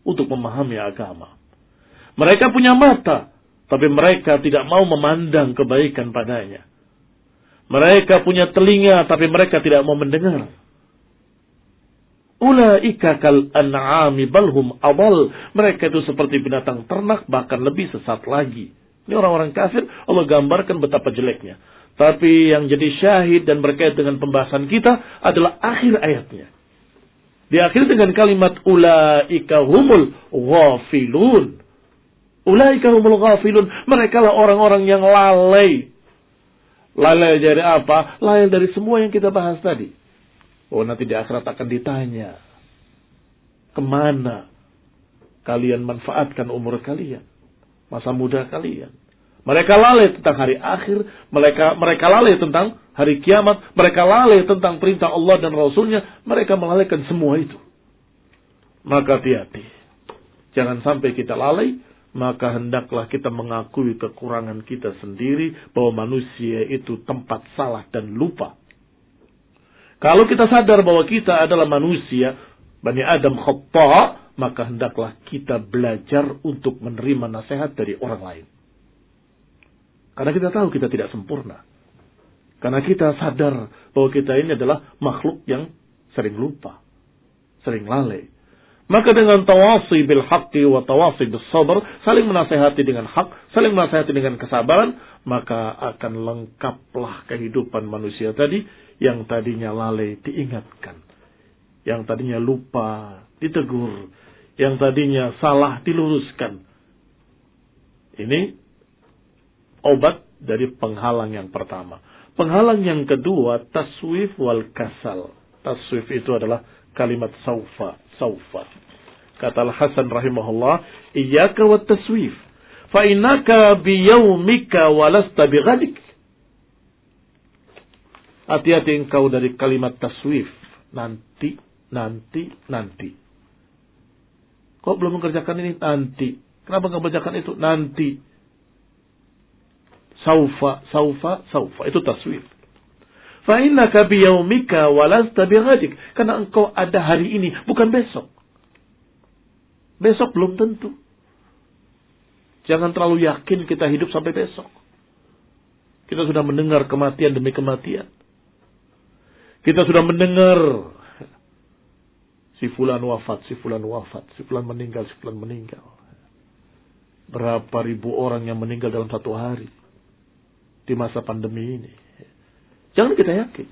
untuk memahami agama. Mereka punya mata tapi mereka tidak mau memandang kebaikan padanya. Mereka punya telinga tapi mereka tidak mau mendengar. Ulaika kal an'ami balhum adall. Mereka itu seperti binatang ternak, bahkan lebih sesat lagi. Ini orang-orang kafir, Allah gambarkan betapa jeleknya. Tapi yang jadi syahid dan berkait dengan pembahasan kita adalah akhir ayatnya. Diakhiri dengan kalimat ulaika humul ghafilun. Ulaika humul ghafilun. Mereka lah orang-orang yang lalai. Lalai dari apa? Lalai dari semua yang kita bahas tadi. Oh, nanti di akhirat akan ditanya, kemana kalian manfaatkan umur kalian, masa muda kalian. Mereka lalai tentang hari akhir, mereka lalai tentang hari kiamat, mereka lalai tentang perintah Allah dan Rasulnya, mereka melalaikan semua itu. Maka hati-hati, jangan sampai kita lalai, maka hendaklah kita mengakui kekurangan kita sendiri, bahwa manusia itu tempat salah dan lupa. Kalau kita sadar bahwa kita adalah manusia, Bani Adam khata', maka hendaklah kita belajar untuk menerima nasihat dari orang lain. Karena kita tahu kita tidak sempurna. Karena kita sadar bahwa kita ini adalah makhluk yang sering lupa, sering lalai. Maka dengan tawasi bil haqqi wa tawasi bis sabr, saling menasihati dengan hak, saling menasihati dengan kesabaran, maka akan lengkaplah kehidupan manusia tadi. Yang tadinya lalai diingatkan, yang tadinya lupa ditegur, yang tadinya salah diluruskan. Ini obat dari penghalang yang pertama. Penghalang yang kedua, taswif wal kasal. Taswif itu adalah kalimat saufa. Kata Al-Hasan rahimahullah, iyyaka wat taswif, fa innaka biyaumika walasta bighadik. Hati-hati engkau dari kalimat taswif. Nanti. Kok belum mengerjakan ini? Nanti. Kenapa enggak mengerjakan itu? Nanti. Saufa. Itu taswif. Fa innaka biyaumika walasta bighadik. Karena engkau ada hari ini, bukan besok. Besok belum tentu. Jangan terlalu yakin kita hidup sampai besok. Kita sudah mendengar kematian demi kematian. Kita sudah mendengar si fulan wafat, si fulan meninggal. Berapa ribu orang yang meninggal dalam satu hari di masa pandemi ini. Jangan kita yakin.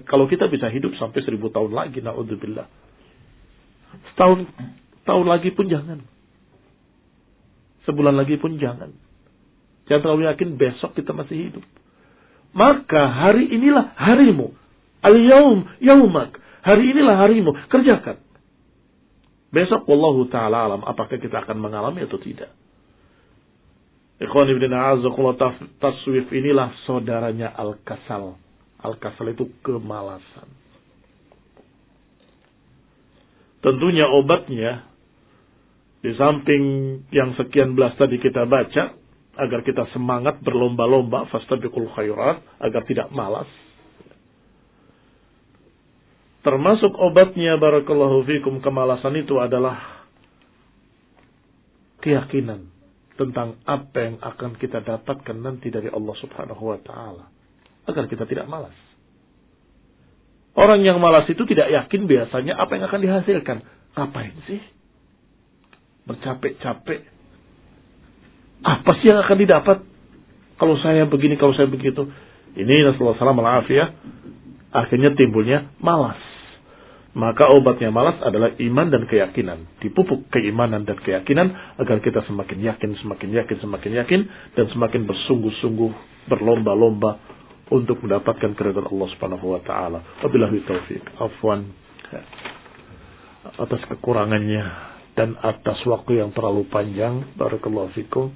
Kalau kita bisa hidup sampai 1000 tahun lagi, na'udzubillah. Tahun lagi pun jangan. Sebulan lagi pun jangan. Jangan terlalu yakin besok kita masih hidup. Maka hari inilah harimu. Al-yawm yawmak. Hari inilah harimu. Kerjakan. Besok wallahu ta'ala alam apakah kita akan mengalami atau tidak. Ikhwan ibn a'azakullah, taswif inilah saudaranya al-kasal. Al-kasal itu kemalasan. Tentunya obatnya, di samping yang sekian belas tadi kita baca, agar kita semangat berlomba-lomba, fastabiqul khairat, agar tidak malas. Termasuk obatnya, barakallahu fikum, kemalasan itu adalah keyakinan tentang apa yang akan kita dapatkan nanti dari Allah subhanahu wa ta'ala. Agar kita tidak malas. Orang yang malas itu tidak yakin biasanya apa yang akan dihasilkan. Ngapain sih? Bercapek-capek. Apa sih yang akan didapat? Kalau saya begini, kalau saya begitu. Ini Rasulullah SAW akhirnya timbulnya malas. Maka obatnya malas adalah iman dan keyakinan. Dipupuk keimanan dan keyakinan agar kita semakin yakin, dan semakin bersungguh-sungguh, berlomba-lomba untuk mendapatkan keridhaan Allah Subhanahu wa taala. Wabillahi taufik. Afwan atas kekurangannya dan atas waktu yang terlalu panjang. Barakallahu fikum.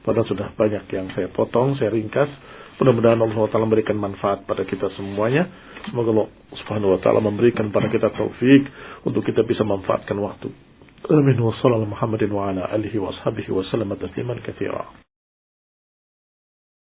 Padahal sudah banyak yang saya potong, saya ringkas. Mudah-mudahan Allah Ta'ala memberikan manfaat pada kita semuanya. Semoga Allah Subhanahu wa ta'ala memberikan pada kita taufik untuk kita bisa memanfaatkan waktu. Amin wa sallallahu Muhammadin wa ala alihi wa ashabihi wa sallam tasliman katsira.